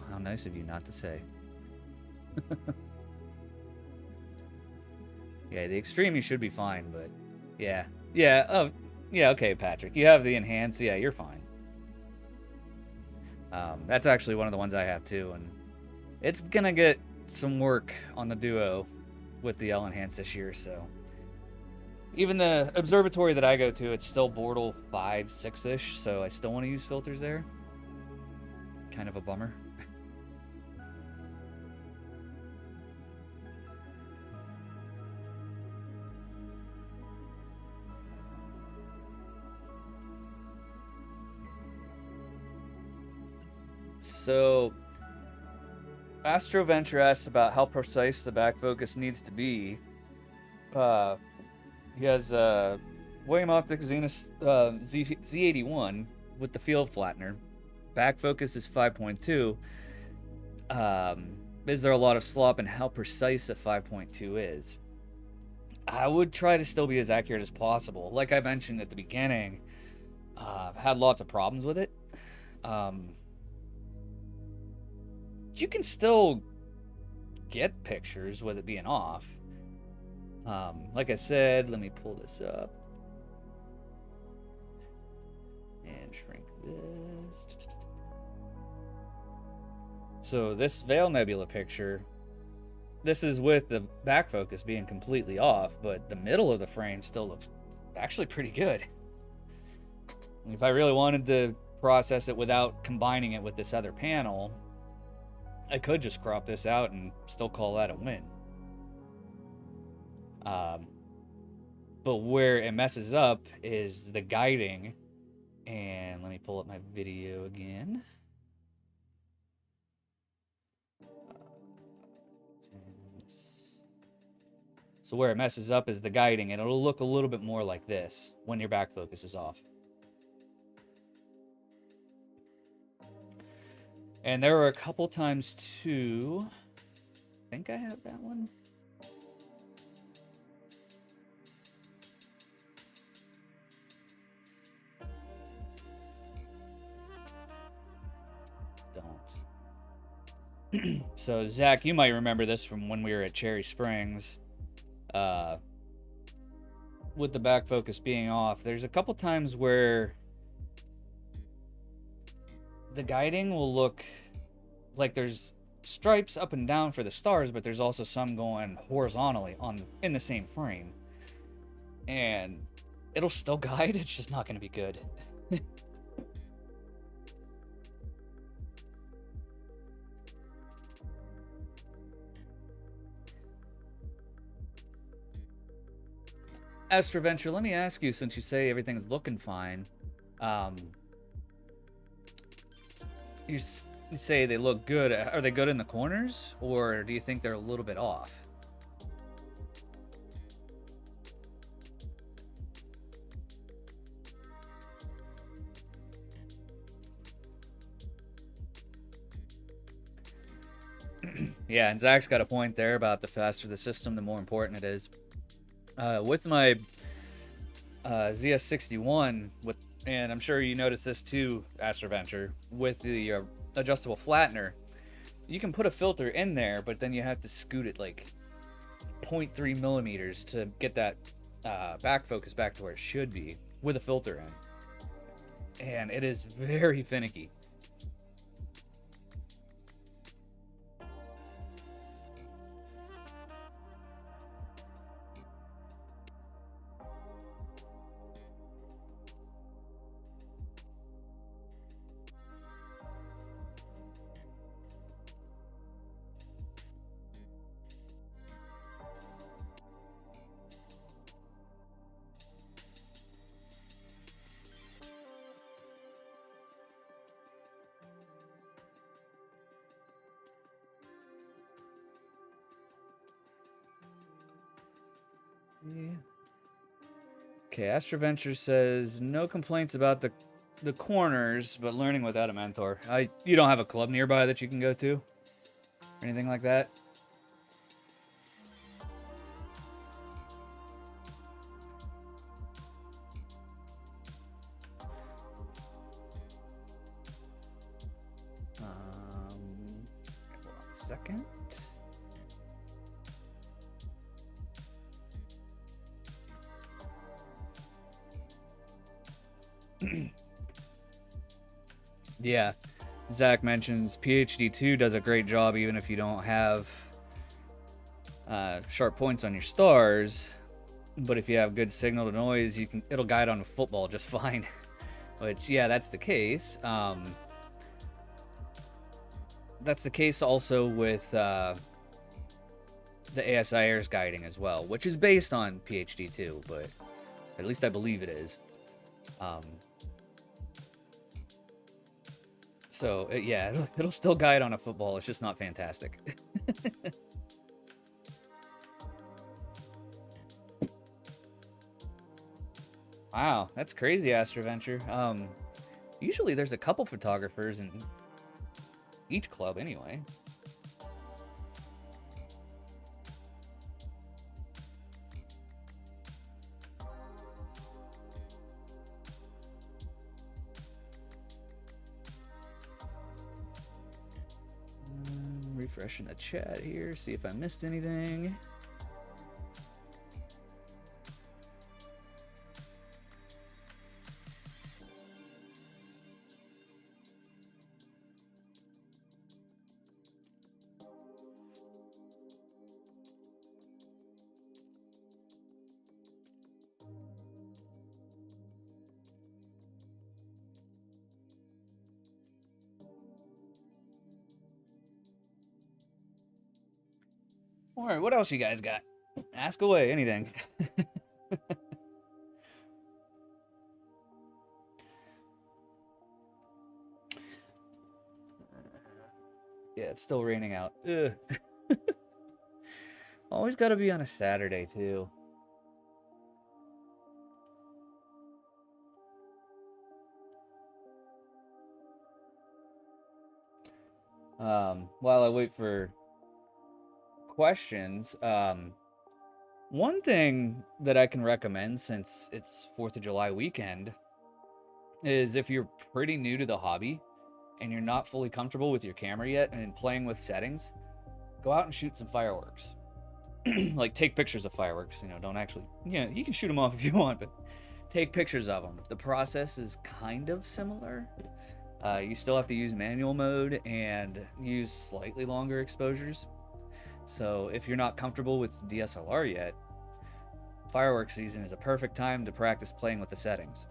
How nice of you not to say. Yeah, the extreme you should be fine, but yeah. Yeah, oh, yeah, okay, Patrick. You have the enhanced, yeah, you're fine. That's actually one of the ones I have too, and it's gonna get some work on the Duo with the L enhanced this year, so. Even the observatory that I go to, it's still Bortle 5, 6-ish, so I still want to use filters there. Kind of a bummer. So, Astroventure asks about how precise the back focus needs to be. He has William Optics Zenith Z81 with the field flattener. Back focus is 5.2. Is there a lot of slop in how precise a 5.2 is? I would try to still be as accurate as possible. Like I mentioned at the beginning, I've had lots of problems with it. You can still get pictures with it being off. Like I said, let me pull this up and shrink this. So this Veil Nebula picture, this is with the back focus being completely off, but the middle of the frame still looks actually pretty good. If I really wanted to process it without combining it with this other panel, I could just crop this out and still call that a win. But where it messes up is the guiding. And let me pull up my video again. So where it messes up is the guiding, and it'll look a little bit more like this when your back focus is off. And there were a couple times too. I think I have that one. Don't. So Zach, you might remember this from when we were at Cherry Springs. With the back focus being off, there's a couple times where the guiding will look like there's stripes up and down for the stars, but there's also some going horizontally in the same frame, and it'll still guide. It's just not going to be good. Astroventure, let me ask you, since you say everything's looking fine, you say they look good. Are they good in the corners, or do you think they're a little bit off? Yeah, and Zach's got a point there about the faster the system, the more important it is. With my ZS61, and I'm sure you noticed this too, Astroventure, with the adjustable flattener, you can put a filter in there, but then you have to scoot it like 0.3 millimeters to get that back focus back to where it should be with a filter in. And it is very finicky. Okay, Astroventure says no complaints about the corners, but learning without a mentor. You don't have a club nearby that you can go to? Or anything like that? Hold on a second. Yeah, Zach mentions PhD2 does a great job even if you don't have sharp points on your stars, but if you have good signal to noise, it'll guide on a football just fine. Which, yeah, that's the case. That's the case also with the ASI Air's guiding as well, which is based on PhD2, but at least I believe it is. So, yeah, it'll still guide on a football. It's just not fantastic. Wow, that's crazy, Astroventure. Usually there's a couple photographers in each club anyway. refreshing the chat here, see if I missed anything. All right, what else you guys got? Ask away, anything. Yeah, it's still raining out. Ugh. Always got to be on a Saturday, too. While I wait for questions, one thing that I can recommend, since it's 4th of July weekend, is if you're pretty new to the hobby and you're not fully comfortable with your camera yet and playing with settings, go out and shoot some fireworks. Like, take pictures of fireworks. You know, don't actually, you can shoot them off if you want, but take pictures of them. The process is kind of similar. You still have to use manual mode and use slightly longer exposures. So if you're not comfortable with DSLR yet, fireworks season is a perfect time to practice playing with the settings.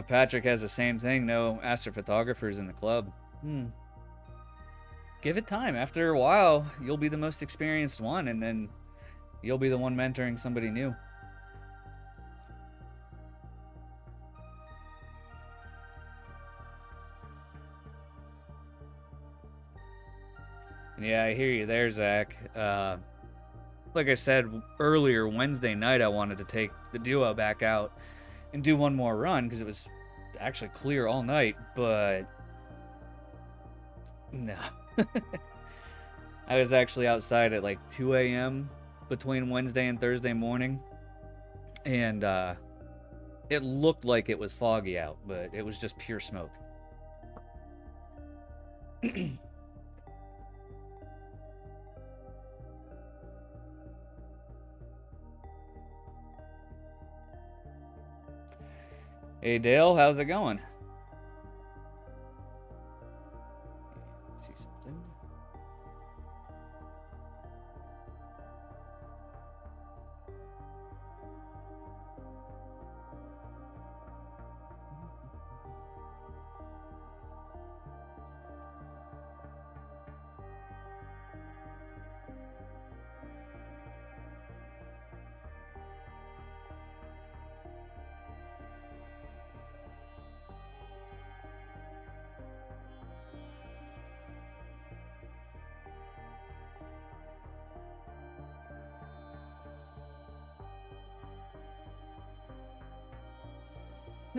Patrick has the same thing. No astrophotographers in the club. Give it time. After a while, you'll be the most experienced one, and then you'll be the one mentoring somebody new. Yeah, I hear you there, Zach. Like I said earlier, Wednesday night I wanted to take the Duo back out and do one more run because it was actually clear all night, but no. I was actually outside at like 2 a.m. between Wednesday and Thursday morning, and it looked like it was foggy out, but it was just pure smoke. Hey Dale, how's it going? See something?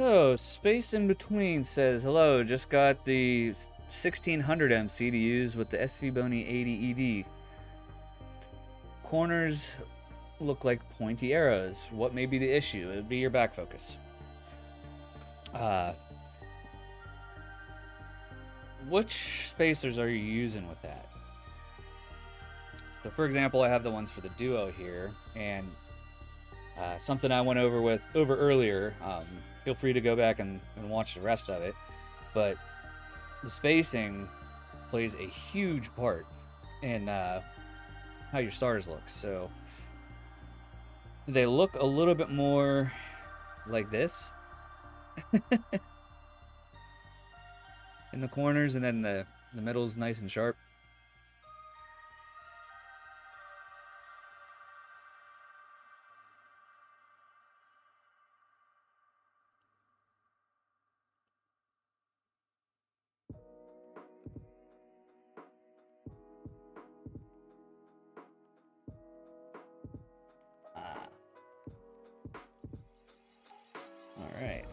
Oh, Space in Between says, hello, just got the 1600 MC to use with the SV Bony 80 ED. Corners look like pointy arrows. What may be the issue? It would be your back focus. Which spacers are you using with that? So for example, I have the ones for the Duo here, and something I went over earlier. Feel free to go back and watch the rest of it. But the spacing plays a huge part in how your stars look. So they look a little bit more like this in the corners, and then the middle is nice and sharp. Alright.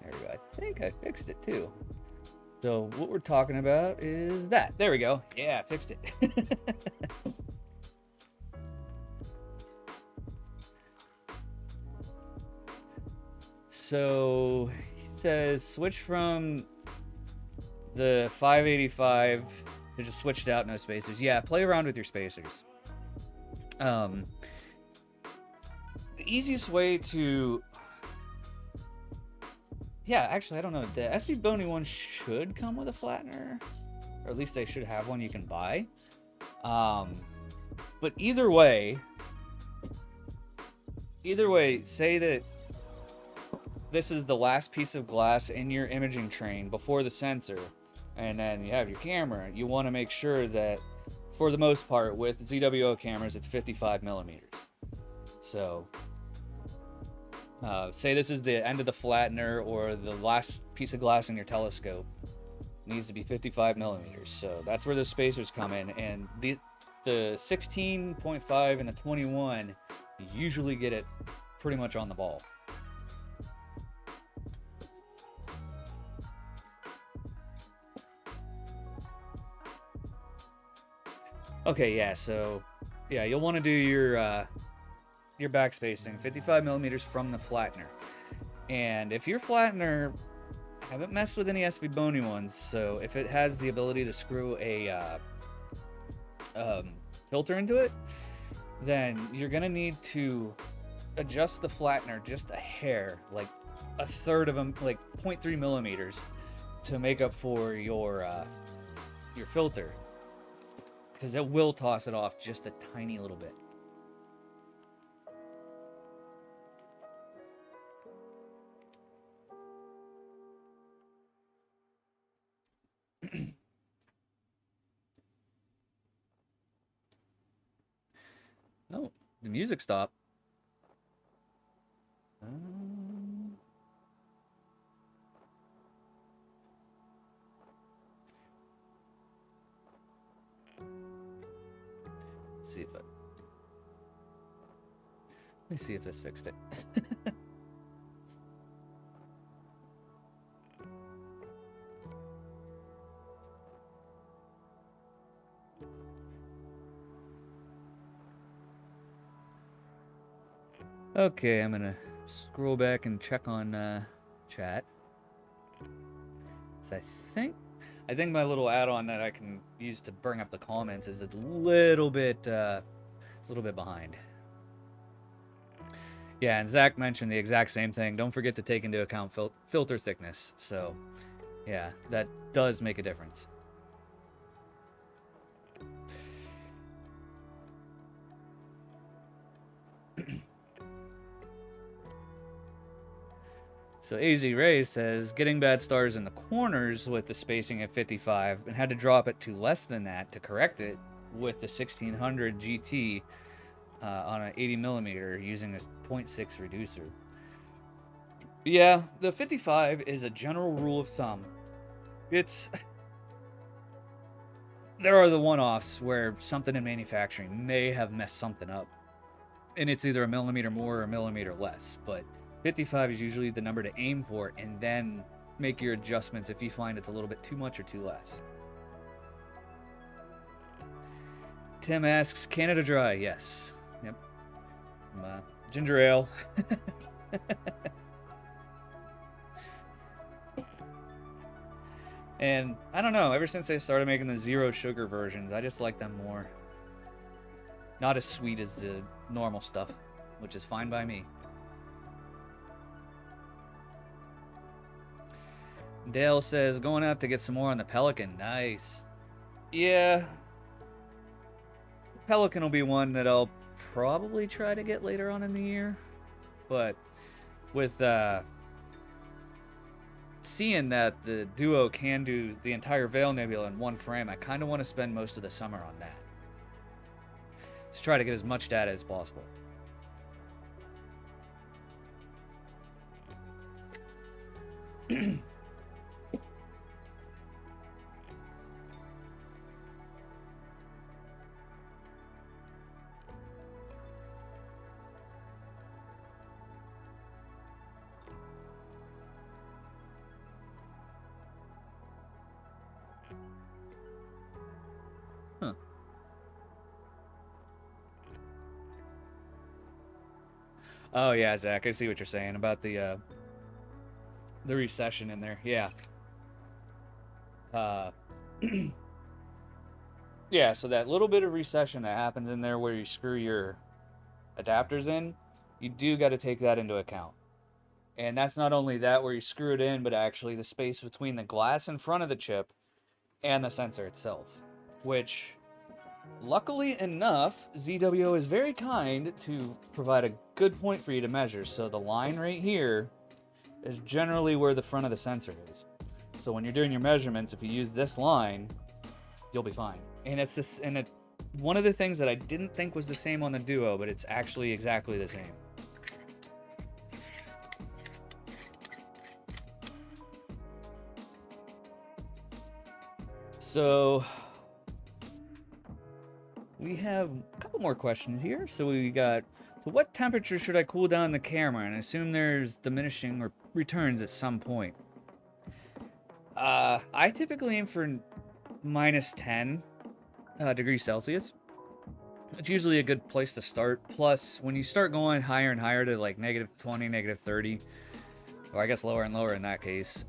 There we go. I think I fixed it too. So what we're talking about is that. There we go. Yeah, fixed it. So he says switch from the 585 to just switched out, no spacers. Yeah, play around with your spacers. The easiest way to... Yeah, actually, I don't know. The SV Bony one should come with a flattener. Or at least they should have one you can buy. But either way, say that this is the last piece of glass in your imaging train before the sensor, and then you have your camera. You want to make sure that, for the most part, with ZWO cameras, it's 55 millimeters. So, say this is the end of the flattener or the last piece of glass in your telescope. It needs to be 55 millimeters. So that's where the spacers come in, and the 16.5 and the 21 you usually get it pretty much on the ball. Okay, yeah, so yeah, you'll want to do your back spacing 55 millimeters from the flattener. And if your flattener, haven't messed with any SV Bony ones, so if it has the ability to screw a filter into it, then you're gonna need to adjust the flattener just a hair, like a third of them, like 0.3 millimeters, to make up for your filter, because it will toss it off just a tiny little bit. Oh, the music stopped. See if let me see if this fixed it. Okay, I'm gonna scroll back and check on chat. So I think my little add-on that I can use to bring up the comments is a little bit behind. Yeah, and Zach mentioned the exact same thing. Don't forget to take into account filter thickness. So, yeah, that does make a difference. So AZ Ray says, getting bad stars in the corners with the spacing at 55 and had to drop it to less than that to correct it with the 1600 GT on an 80 millimeter using a 0.6 reducer. Yeah, the 55 is a general rule of thumb. There are the one-offs where something in manufacturing may have messed something up, and it's either a millimeter more or a millimeter less, but 55 is usually the number to aim for, and then make your adjustments if you find it's a little bit too much or too less. Tim asks, Canada Dry? Yes. Yep. Some ginger ale. And I don't know, ever since they started making the zero sugar versions, I just like them more. Not as sweet as the normal stuff, which is fine by me. Dale says, going out to get some more on the Pelican. Nice. Yeah. Pelican will be one that I'll probably try to get later on in the year. But with seeing that the Duo can do the entire Veil Nebula in one frame, I kind of want to spend most of the summer on that. Just try to get as much data as possible. Oh yeah, Zach, I see what you're saying about the recession in there. Yeah. Uh, yeah, so that little bit of recession that happens in there where you screw your adapters in, you do got to take that into account. And that's not only that where you screw it in, but actually the space between the glass in front of the chip and the sensor itself. Which, luckily enough, ZWO is very kind to provide a good point for you to measure. So the line right here is generally where the front of the sensor is. So when you're doing your measurements, if you use this line, you'll be fine. And it's this, and one of the things that I didn't think was the same on the Duo, but it's actually exactly the same. So we have a couple more questions here. So we got, so what temperature should I cool down the camera? And I assume there's diminishing or returns at some point. I typically aim for -10 degrees Celsius. It's usually a good place to start. Plus, when you start going higher and higher to like -20, -30, or I guess lower and lower in that case,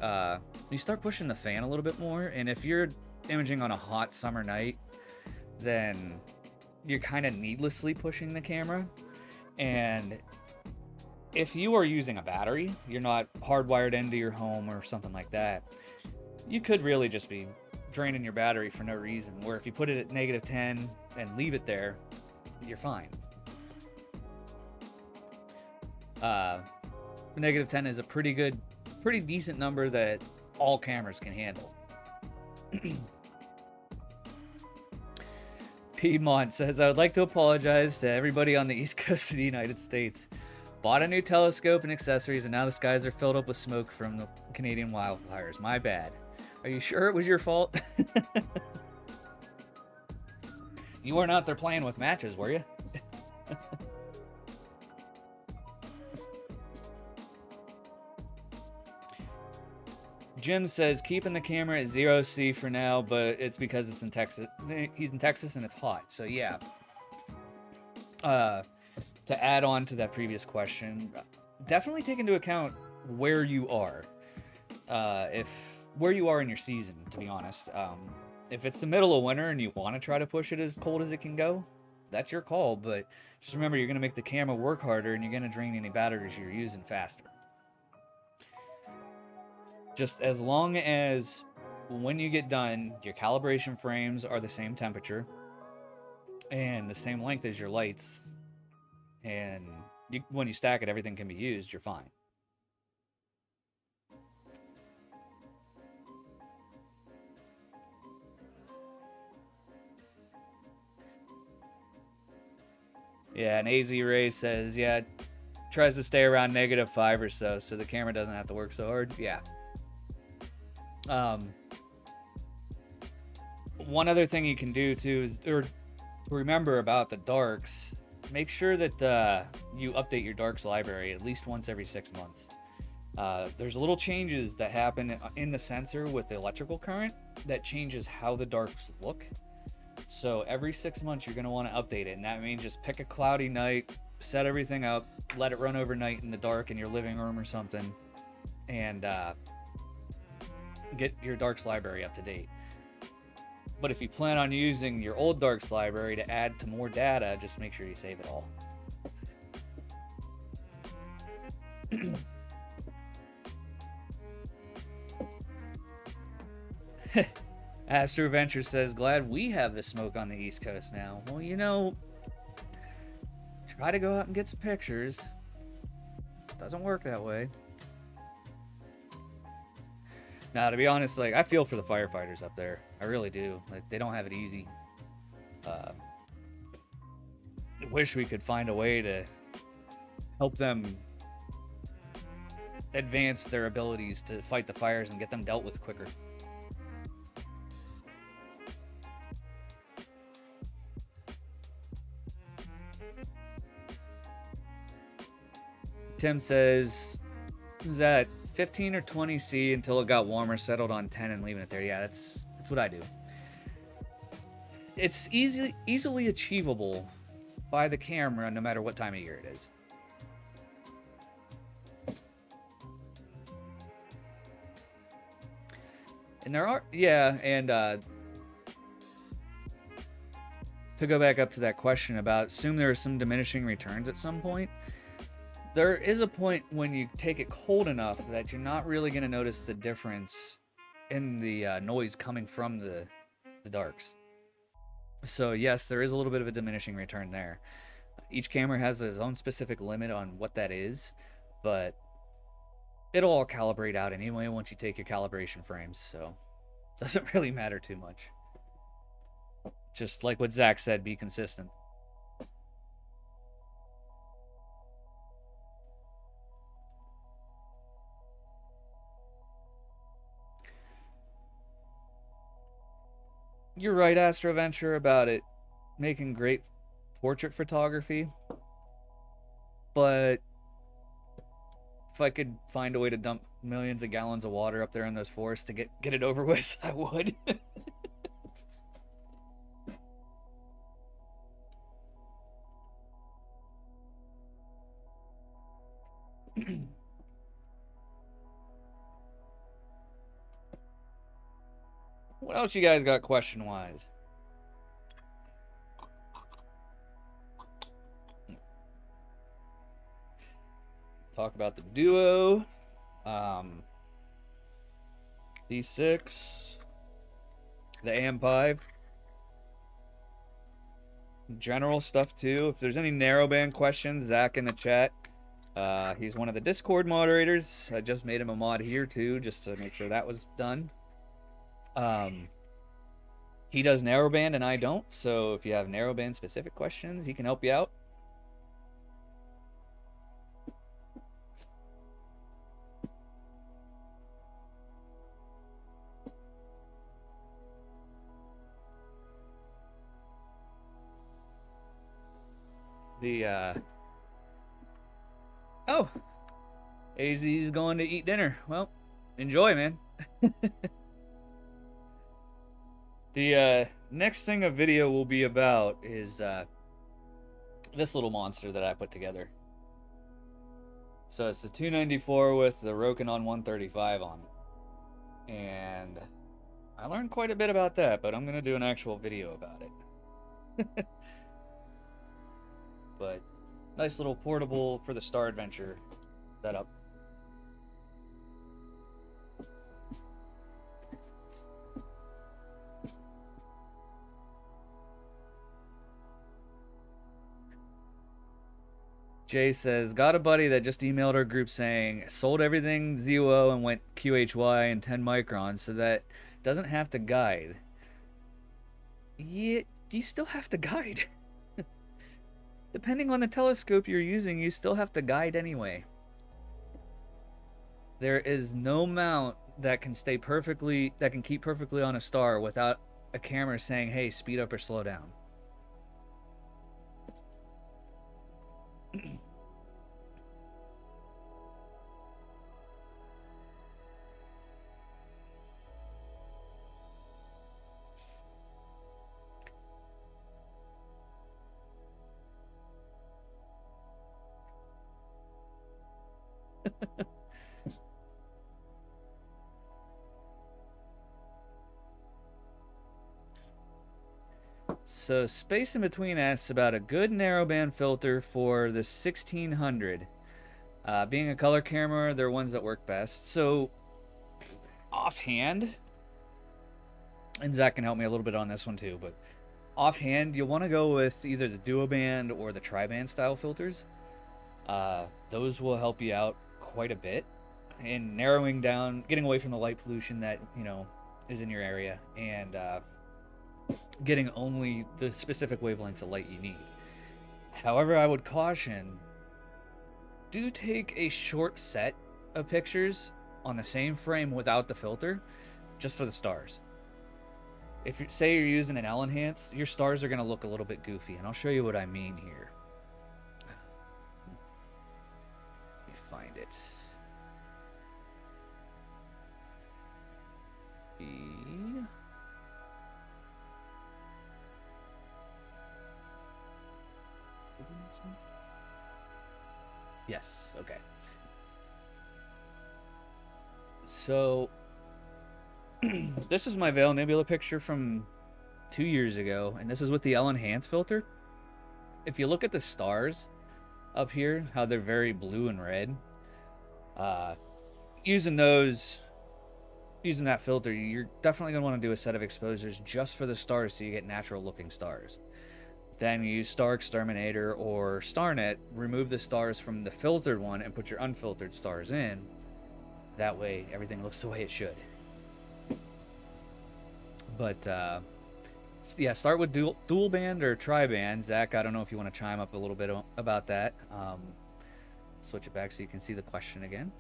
you start pushing the fan a little bit more. And if you're imaging on a hot summer night, then you're kind of needlessly pushing the camera. And if you are using a battery, you're not hardwired into your home or something like that, you could really just be draining your battery for no reason. Where if you put it at -10 and leave it there, you're fine. -10 is a pretty decent number that all cameras can handle. Piedmont says, I would like to apologize to everybody on the East Coast of the United States. Bought a new telescope and accessories, and now the skies are filled up with smoke from the Canadian wildfires. My bad. Are you sure it was your fault? You weren't out there playing with matches, were you? Jim says, keeping the camera at 0C for now, but it's because it's in Texas. He's in Texas and it's hot, so yeah. To add on to that previous question, definitely take into account where you are. Where you are in your season, to be honest. If it's the middle of winter and you want to try to push it as cold as it can go, that's your call, but just remember you're going to make the camera work harder and you're going to drain any batteries you're using faster. Just as long as when you get done, your calibration frames are the same temperature and the same length as your lights, and when you stack it, everything can be used, you're fine. Yeah, and AZ Ray says, yeah, tries to stay around -5 or so the camera doesn't have to work so hard. Yeah. One other thing you can do too is, or remember about the darks, make sure that you update your darks library at least once every 6 months. There's little changes that happen in the sensor with the electrical current that changes how the darks look. So every 6 months you're going to want to update it, and that means just pick a cloudy night, set everything up, let it run overnight in the dark in your living room or something, and get your darks library up to date. But if you plan on using your old darks library to add to more data, just make sure you save it all. Astro Venture says, glad we have the smoke on the East Coast now. Well, you know, try to go out and get some pictures. Doesn't work that way. Now, to be honest, like, I feel for the firefighters up there. I really do. Like, they don't have it easy. I wish we could find a way to help them advance their abilities to fight the fires and get them dealt with quicker. Tim says, is that 15 or 20 C until it got warmer, settled on 10 and leaving it there? Yeah, that's what I do. It's easily achievable by the camera no matter what time of year it is. And there are, yeah, and to go back up to that question about assume there are some diminishing returns at some point. There is a point when you take it cold enough that you're not really going to notice the difference in the noise coming from the darks. So yes, there is a little bit of a diminishing return there. Each camera has its own specific limit on what that is, but it'll all calibrate out anyway once you take your calibration frames, so it doesn't really matter too much. Just like what Zach said, be consistent. You're right, Astroventure, about it making great portrait photography, but if I could find a way to dump millions of gallons of water up there in those forests to get it over with, I would. What else you guys got question-wise? Talk about the Duo, C6, the AM5, general stuff too. If there's any narrowband questions, Zach in the chat. He's one of the Discord moderators. I just made him a mod here too, just to make sure that was done. He does narrowband and I don't, so if you have narrowband specific questions, he can help you out. Oh, AZ's going to eat dinner. Well, enjoy, man. The next thing a video will be about is this little monster that I put together. So it's the 294 with the Rokinon 135 on it. And I learned quite a bit about that, but I'm going to do an actual video about it. But nice little portable for the Star Adventure setup. Jay says, got a buddy that just emailed our group saying, sold everything ZWO and went QHY and 10 microns so that doesn't have to guide. Yeah, you still have to guide. Depending on the telescope you're using, you still have to guide anyway. There is no mount that can stay perfectly, that can keep perfectly on a star without a camera saying, hey, speed up or slow down. So Space in Between asks about a good narrowband filter for the 1600. Being a color camera, they're ones that work best. So offhand, and Zach can help me a little bit on this one too, but offhand, you'll want to go with either the duo band or the tri-band style filters. Those will help you out quite a bit in narrowing down, getting away from the light pollution that, you know, is in your area, and getting only the specific wavelengths of light you need. However, I would caution, do take a short set of pictures on the same frame without the filter, just for the stars. If you say you're using an L-enhance, your stars are going to look a little bit goofy, and I'll show you what I mean here. Let me find it. Yes, okay. So This is my Veil Nebula picture from 2 years ago, and this is with the L-Enhance filter. If you look at the stars up here, how they're very blue and red, uh, using that filter, you're definitely going to want to do a set of exposures just for the stars so you get natural looking stars. Then you use Star Exterminator or StarNet, remove the stars from the filtered one and put your unfiltered stars in. That way everything looks the way it should. But yeah, start with dual band or tri-band. Zach, I don't know if you want to chime up a little bit about that. Switch it back so you can see the question again.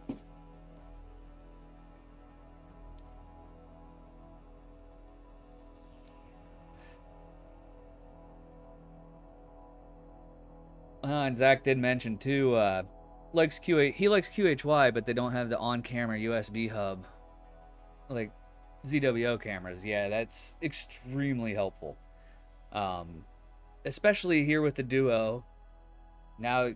And Zach did mention too, he likes QHY, but they don't have the on-camera USB hub like ZWO cameras. Yeah, that's extremely helpful. Especially here with the Duo. Now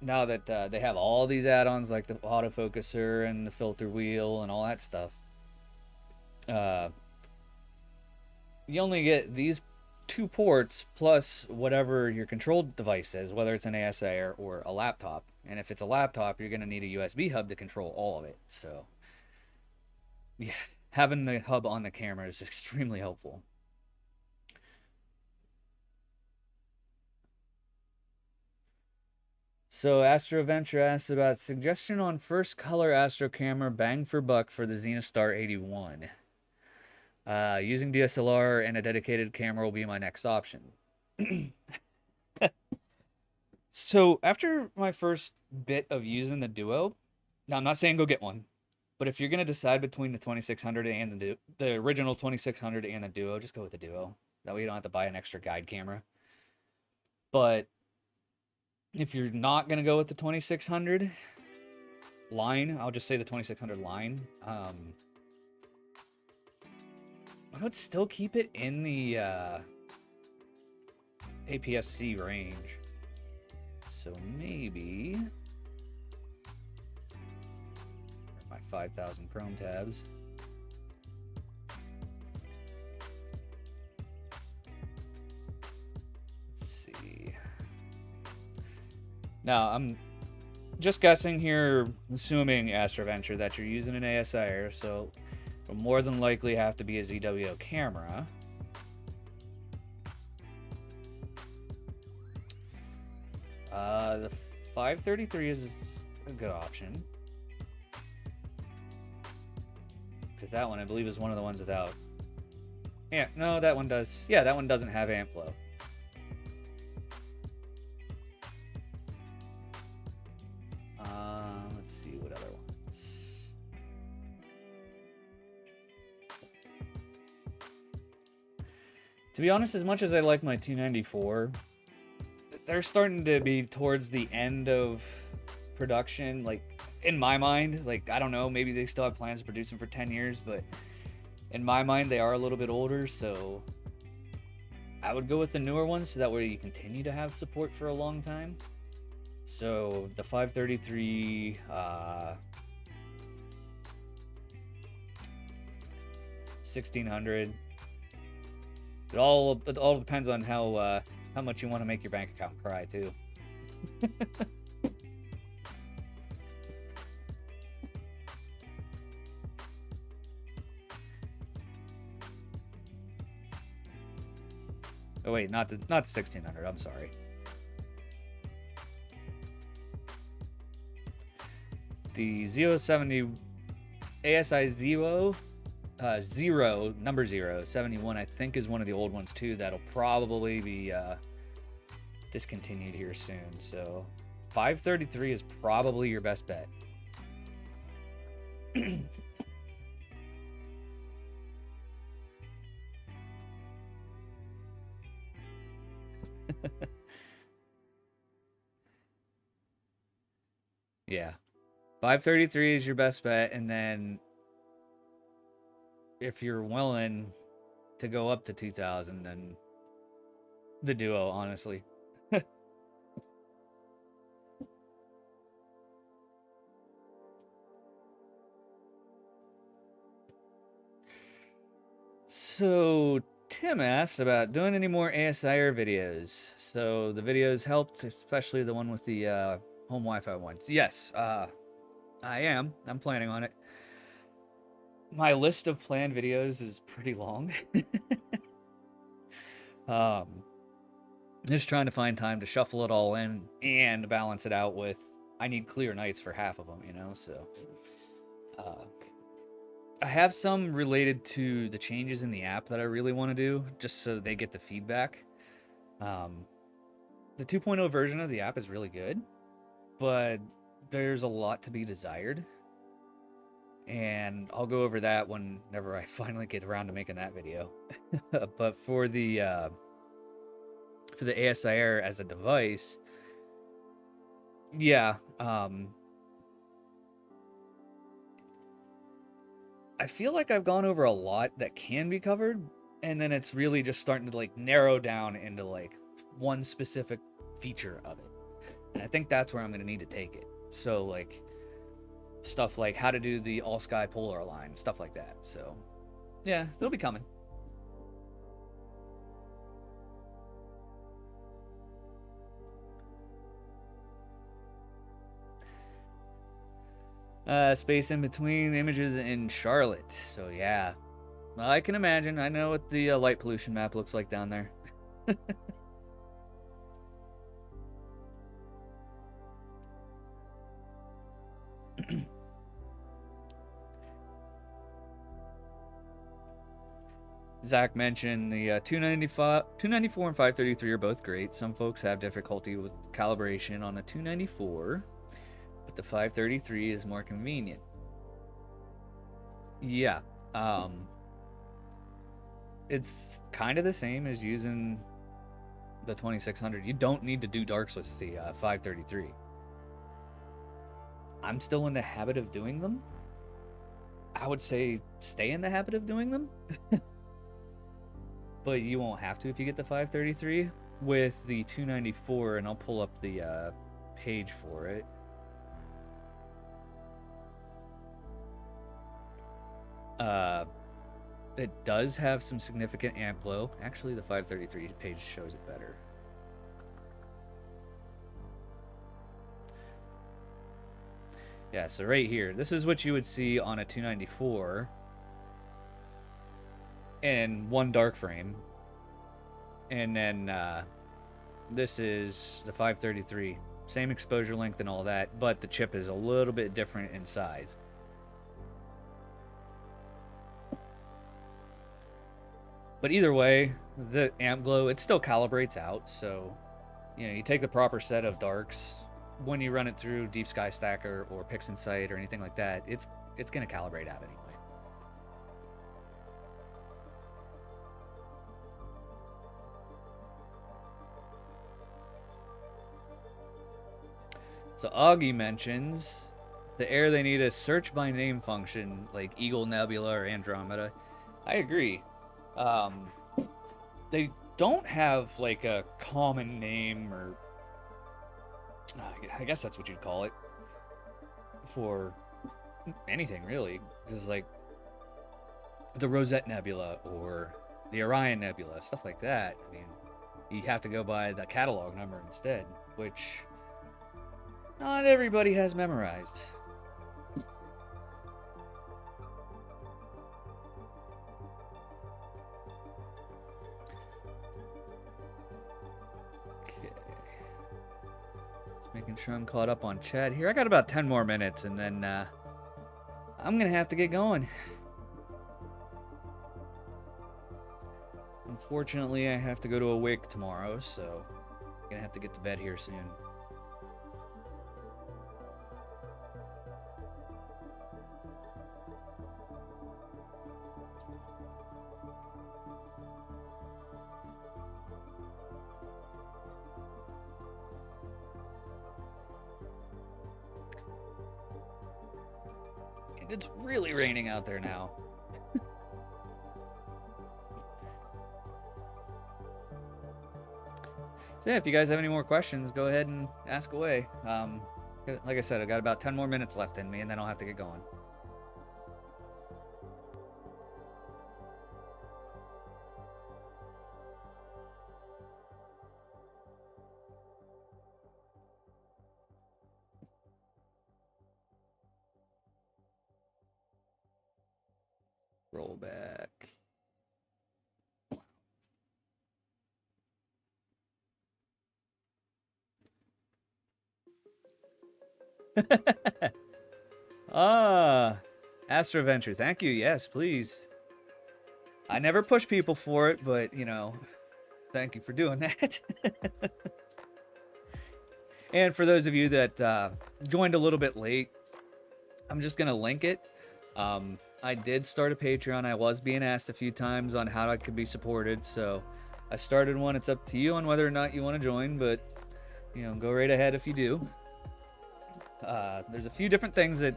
that they have all these add-ons like the autofocuser and the filter wheel and all that stuff. You only get these 2 ports plus whatever your control device is, whether it's an ASA or a laptop. And if it's a laptop, you're going to need a USB hub to control all of it. So, yeah, having the hub on the camera is extremely helpful. So, Astro Venture asks about suggestion on first color Astro camera bang for buck for the Zenithstar 81. Using DSLR and a dedicated camera will be my next option. So after my first bit of using the Duo, now I'm not saying go get one, but if you're gonna decide between the 2600 and the original 2600 and the Duo, just go with the Duo. That way you don't have to buy an extra guide camera. But if you're not gonna go with the 2600 line, I'll just say the 2600 line. I would still keep it in the APS-C range. So maybe my 5,000 Chrome tabs. Let's see. Now I'm just guessing here, assuming Astro Venture that you're using an ASI, so it'll more than likely have to be a ZWO camera. The 533 is a good option. Because that one, I believe, is one of the ones without... Yeah, no, that one does. Yeah, that one doesn't have amp flow. Let's see what other ones. To be honest, as much as I like my 294, they're starting to be towards the end of production. Like, in my mind, like, I don't know, maybe they still have plans to produce them for 10 years, but in my mind, they are a little bit older, so I would go with the newer ones so that way you continue to have support for a long time. So the 533, 1600. It all depends on how much you want to make your bank account cry too. Oh wait, not the 1600. I'm sorry. The ZWO ASI ZWO 71, I think, is one of the old ones too. That'll probably be discontinued here soon. So 533 is probably your best bet. Yeah, 533 is your best bet, and then if you're willing to go up to 2000, then the Duo, honestly. So Tim asked about doing any more ASIR videos. So the videos helped, especially the one with the home Wi-Fi ones. Yes, I am. I'm planning on it. My list of planned videos is pretty long. Just trying to find time to shuffle it all in and balance it out with I need clear nights for half of them, you know, so I have some related to the changes in the app that I really want to do, just so they get the feedback. The 2.0 version of the app is really good, but there's a lot to be desired. And I'll go over that whenever I finally get around to making that video. But for the ASIR as a device, yeah, I feel like I've gone over a lot that can be covered, and then it's really just starting to like narrow down into like one specific feature of it. And I think that's where I'm going to need to take it. So like stuff like how to do the all sky polar line, stuff like that. So yeah, they'll be coming. Space in between images in Charlotte. So yeah, well, I can imagine. I know what the light pollution map looks like down there. Zach mentioned the 294 and 533 are both great. Some folks have difficulty with calibration on the 294, but the 533 is more convenient. Yeah, it's kind of the same as using the 2600. You don't need to do darks with the 533. I'm still in the habit of doing them. I would say stay in the habit of doing them. But you won't have to if you get the 533 with the 294, and I'll pull up the page for it. It does have some significant amp glow. Actually, the 533 page shows it better. Yeah, so right here, this is what you would see on a 294 and one dark frame. And then this is the 533. Same exposure length and all that, but the chip is a little bit different in size. But either way, the amp glow, it still calibrates out. So, you know, you take the proper set of darks. When you run it through Deep Sky Stacker or PixInsight or anything like that, it's going to calibrate out anyway. So Augie mentions the air they need a search by name function like Eagle Nebula or Andromeda. I agree. They don't have like a common name, or I guess that's what you'd call it, for anything really. Because like the Rosette Nebula or the Orion Nebula, stuff like that. I mean, you have to go by the catalog number instead, which not everybody has memorized. Okay. Just making sure I'm caught up on chat here. I got about 10 more minutes, and then I'm going to have to get going. Unfortunately, I have to go to a wake tomorrow, so I'm going to have to get to bed here soon. And it's really raining out there now. So yeah, if you guys have any more questions, go ahead and ask away. Like I said, I've got about 10 more minutes left in me, and then I'll have to get going. Roll back. Ah, Astro Venture. Thank you. Yes, please. I never push people for it, but, you know, thank you for doing that. And for those of you that joined a little bit late, I'm just going to link it. I did start a Patreon. I was being asked a few times on how I could be supported, so I started one. It's up to you on whether or not you want to join, but, you know, go right ahead if you do. There's a few different things that...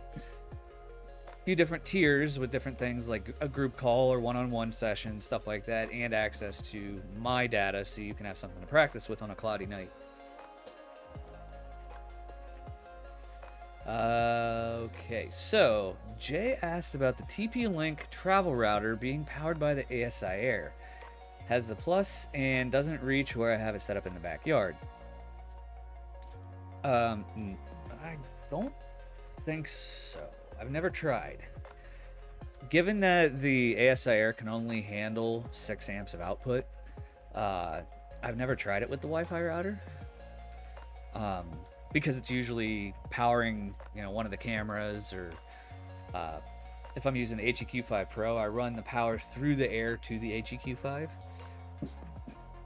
few different tiers with different things like a group call or one-on-one sessions, stuff like that, and access to my data so you can have something to practice with on a cloudy night. Okay, so Jay asked about the TP-Link travel router being powered by the ASI Air. Has the plus and doesn't reach where I have it set up in the backyard. I don't think so. I've never tried. Given that the ASI Air can only handle 6 amps of output, I've never tried it with the Wi-Fi router. Because it's usually powering, you know, one of the cameras, or if I'm using the HEQ5 Pro, I run the power through the Air to the HEQ5.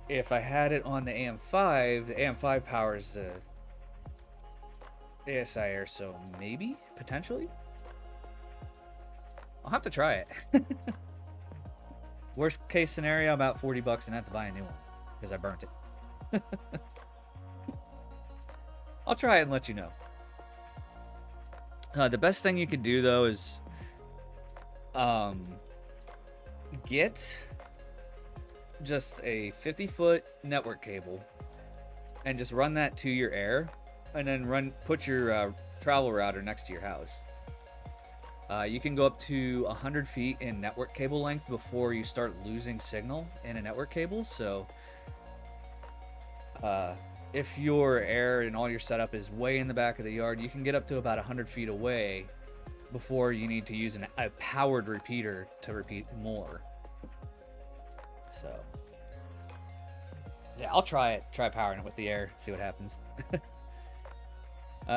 If I had it on the AM5, the AM5 powers the ASI Air, so maybe, potentially? I'll have to try it. Worst case scenario, about 40 bucks and have to buy a new one because I burnt it. I'll try it and let you know. The best thing you could do though is get just a 50-foot network cable and just run that to your Air, and then put your travel router next to your house. You can go up to 100 feet in network cable length before you start losing signal in a network cable. So if your Air and all your setup is way in the back of the yard, you can get up to about 100 feet away before you need to use a powered repeater to repeat more. So yeah, I'll try it. Try powering it with the Air, see what happens.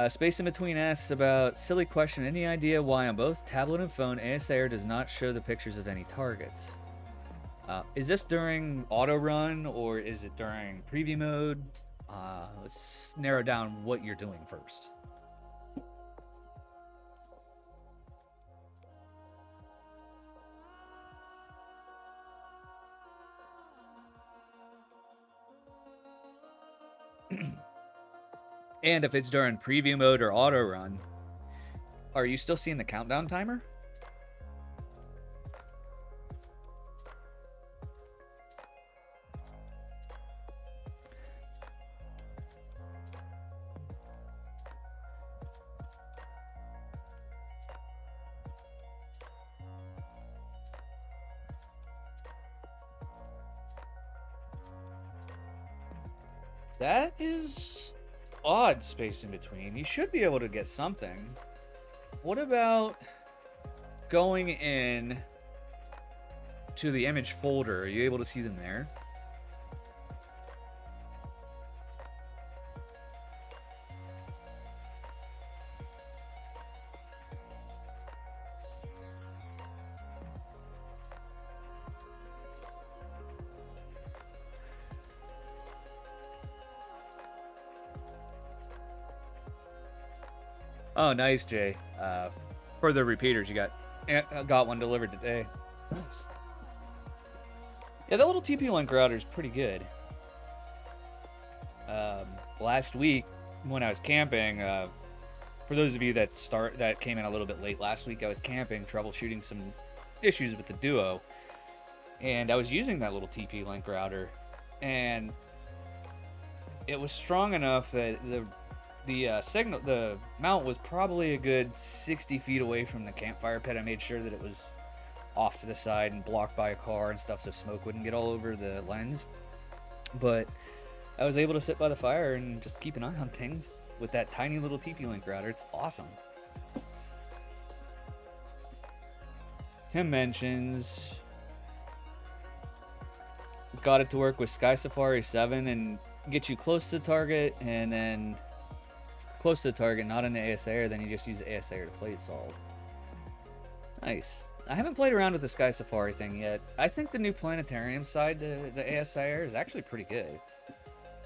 Space in Between asks about silly question. Any idea why on both tablet and phone ASI Air does not show the pictures of any targets? Is this during auto run or is it during preview mode? Let's narrow down what you're doing first. And if it's during preview mode or auto run, are you still seeing the countdown timer? That is odd, Space in Between. You should be able to get something. What about going in to the image folder? Are you able to see them there? Oh, nice, Jay. For the repeaters, you got one delivered today. Nice. Yeah, that little TP-Link router is pretty good. Last week, when I was camping, for those of you that came in a little bit late last week, I was camping, troubleshooting some issues with the Duo, and I was using that little TP-Link router, and it was strong enough that the mount was probably a good 60 feet away from the campfire pit. I made sure that it was off to the side and blocked by a car and stuff so smoke wouldn't get all over the lens. But I was able to sit by the fire and just keep an eye on things with that tiny little TP-Link router. It's awesome. Tim mentions got it to work with Sky Safari 7 and get you close to the target, and then close to the target, not in the ASAR, then you just use the ASAR to play it solid. Nice. I haven't played around with the Sky Safari thing yet. I think the new planetarium side to the ASAR is actually pretty good.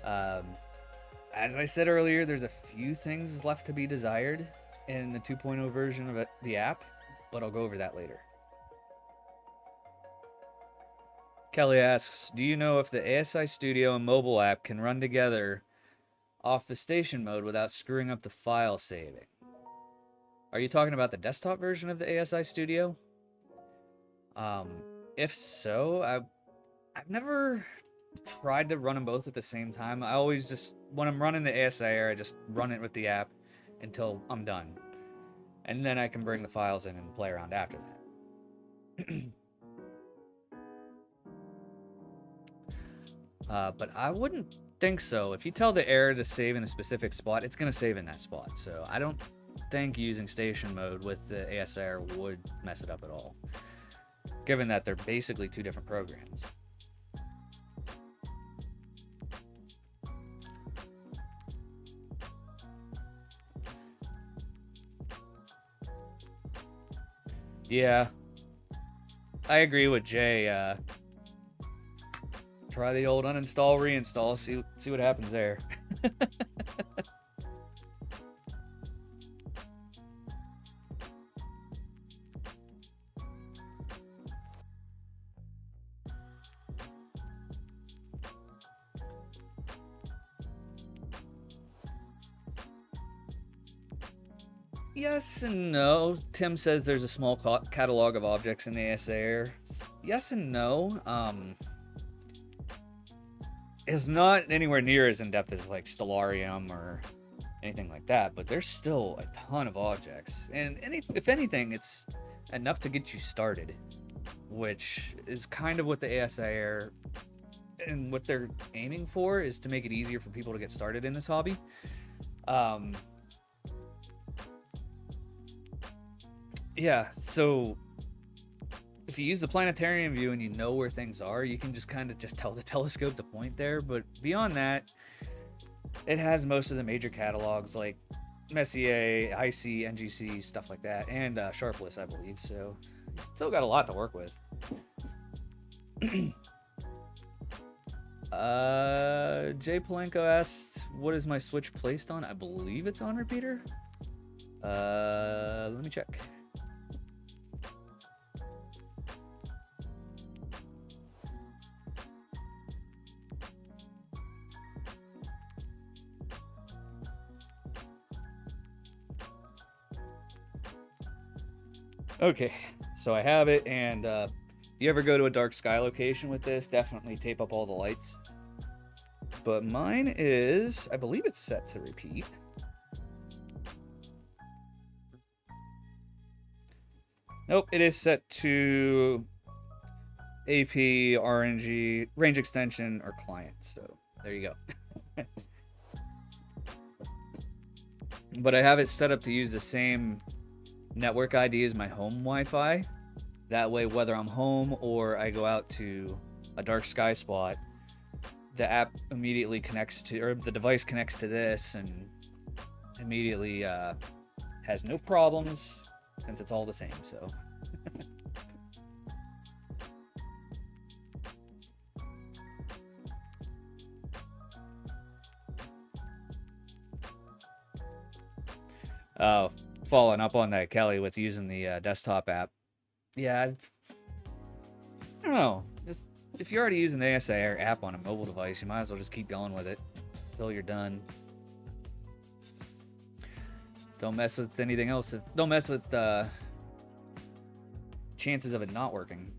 As I said earlier, there's a few things left to be desired in the 2.0 version of the app, but I'll go over that later. Kelly asks, do you know if the ASI Studio and mobile app can run together off the station mode without screwing up the file saving? Are you talking about the desktop version of the ASI Studio? If so, I've never tried to run them both at the same time. I always just, when I'm running the ASIR, I just run it with the app until I'm done. And then I can bring the files in and play around after that. But I wouldn't think so. If you tell the error to save in a specific spot, it's going to save in that spot. So I don't think using station mode with the ASIR would mess it up at all, given that they're basically two different programs. Yeah, I agree with Jay. Try the old uninstall, reinstall, see what happens there. Yes and no. Tim says there's a small catalog of objects in the ASAR. Yes and no. It's not anywhere near as in-depth as like Stellarium or anything like that, but there's still a ton of objects. And if anything, it's enough to get you started, which is kind of what the ASIR and what they're aiming for, is to make it easier for people to get started in this hobby. Yeah, so if you use the planetarium view and you know where things are, you can just kind of just tell the telescope to point there. But beyond that, it has most of the major catalogs like Messier, IC, NGC, stuff like that, and Sharpless, I believe. So it's still got a lot to work with. Jay Polenko asked, what is my Switch placed on? I believe it's on repeater. Let me check. Okay, so I have it, and if you ever go to a dark sky location with this, definitely tape up all the lights. But mine is, I believe it's set to repeat. Nope, it is set to AP, RNG, range extension, or client, so there you go. But I have it set up to use the same network ID as my home Wi-Fi. That way, whether I'm home or I go out to a dark sky spot, the app immediately connects to, or the device connects to this and immediately has no problems, since it's all the same. So following up on that, Kelly, with using the desktop app. Yeah, I don't know. Just, if you're already using the ASIR app on a mobile device, you might as well just keep going with it until you're done. Don't mess with anything else. Don't mess with chances of it not working.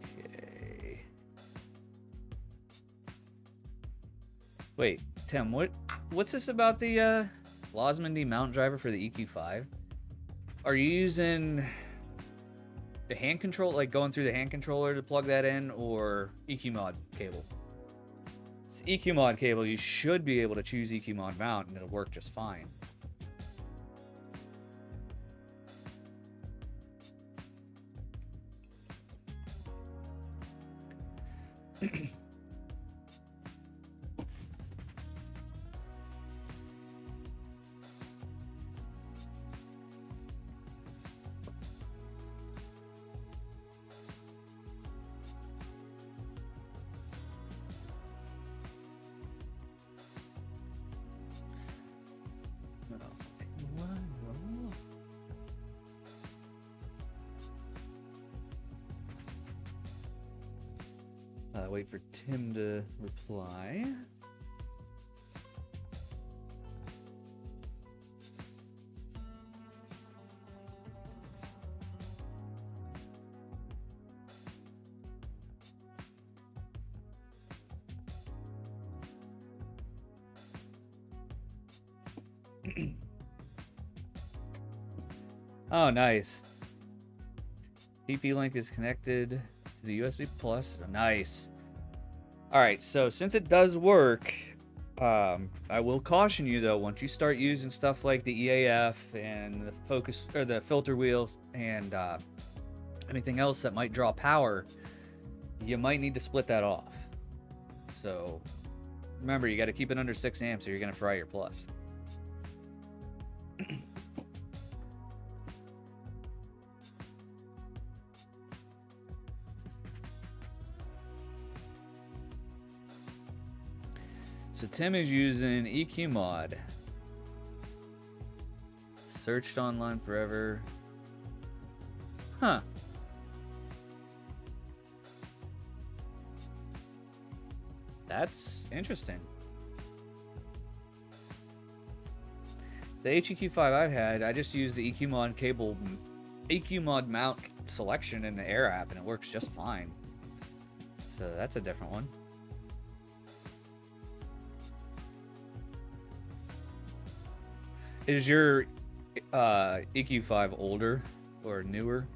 Okay. Wait, Tim, what's this about the Losmandy mount driver for the EQ5? Are you using the hand control, like going through the hand controller to plug that in, or EQ mod cable? it's EQ mod cable, you should be able to choose EQ mod mount and it'll work just fine. Wait for Tim to reply. Oh, nice. TP-Link is connected to the USB Plus. Nice. All right, so since it does work, I will caution you though, once you start using stuff like the EAF and the focus or the filter wheels and anything else that might draw power, you might need to split that off. So remember, you got to keep it under 6 amps or you're going to fry your plus. So Tim is using EQ mod. Searched online forever. Huh. That's interesting. The HEQ5 I've had, I just used the EQ mod cable, EQ mod mount selection in the Air app, and it works just fine. So that's a different one. Is your EQ5 older or newer?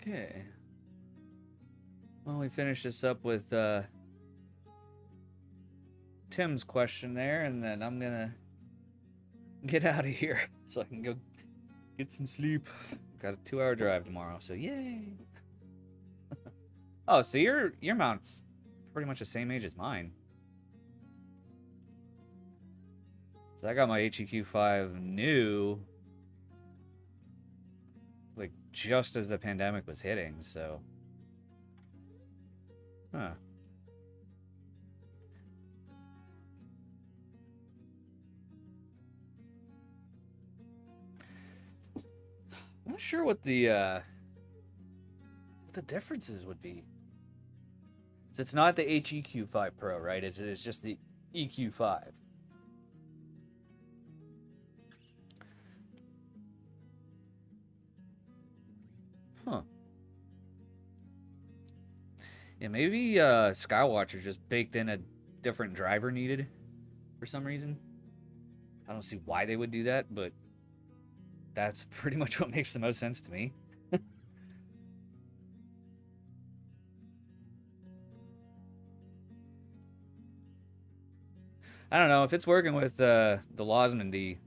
Okay. Well, we finish this up with Tim's question there, and then I'm gonna get out of here so I can go get some sleep. Got a 2-hour drive tomorrow, so yay! Oh, so your mount's pretty much the same age as mine. So I got my HEQ5 new, like, just as the pandemic was hitting, so. Huh. I'm not sure what the differences would be. So it's not the HEQ5 Pro, right? It's just the EQ5. Huh. Yeah, maybe Skywatcher just baked in a different driver needed for some reason. I don't see why they would do that, but that's pretty much what makes the most sense to me. I don't know if it's working with the Losmandy,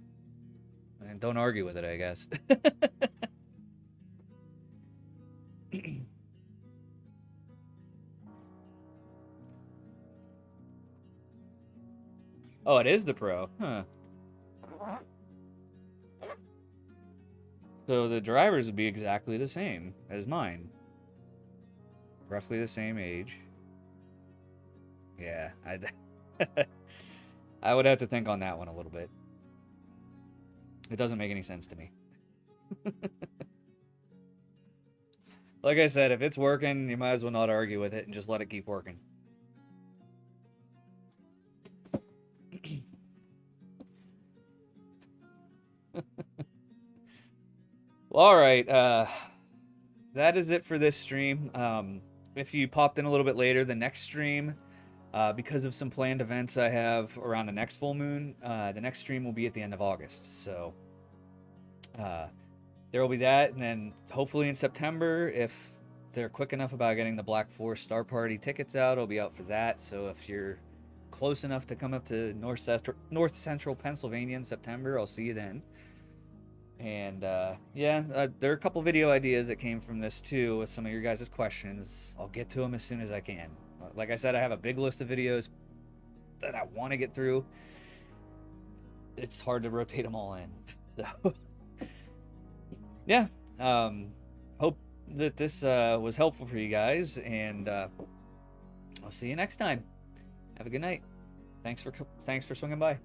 and don't argue with it, I guess. Oh, it is the Pro, huh? So the drivers would be exactly the same as mine, roughly the same age. Yeah, I would have to think on that one a little bit. It doesn't make any sense to me. Like I said, if it's working, you might as well not argue with it and just let it keep working. Well, all right. That is it for this stream. If you popped in a little bit later, the next stream, because of some planned events I have around the next full moon, the next stream will be at the end of August. So there will be that, and then hopefully in September, if they're quick enough about getting the Black Forest Star Party tickets out, I'll be out for that. So if you're close enough to come up to North Central Pennsylvania in September, I'll see you then. And yeah, there are a couple video ideas that came from this too with some of your guys' questions. I'll get to them as soon as I can. Like I said, I have a big list of videos that I want to get through. It's hard to rotate them all in. So yeah, hope that this was helpful for you guys, and I'll see you next time. Have a good night. Thanks for swinging by.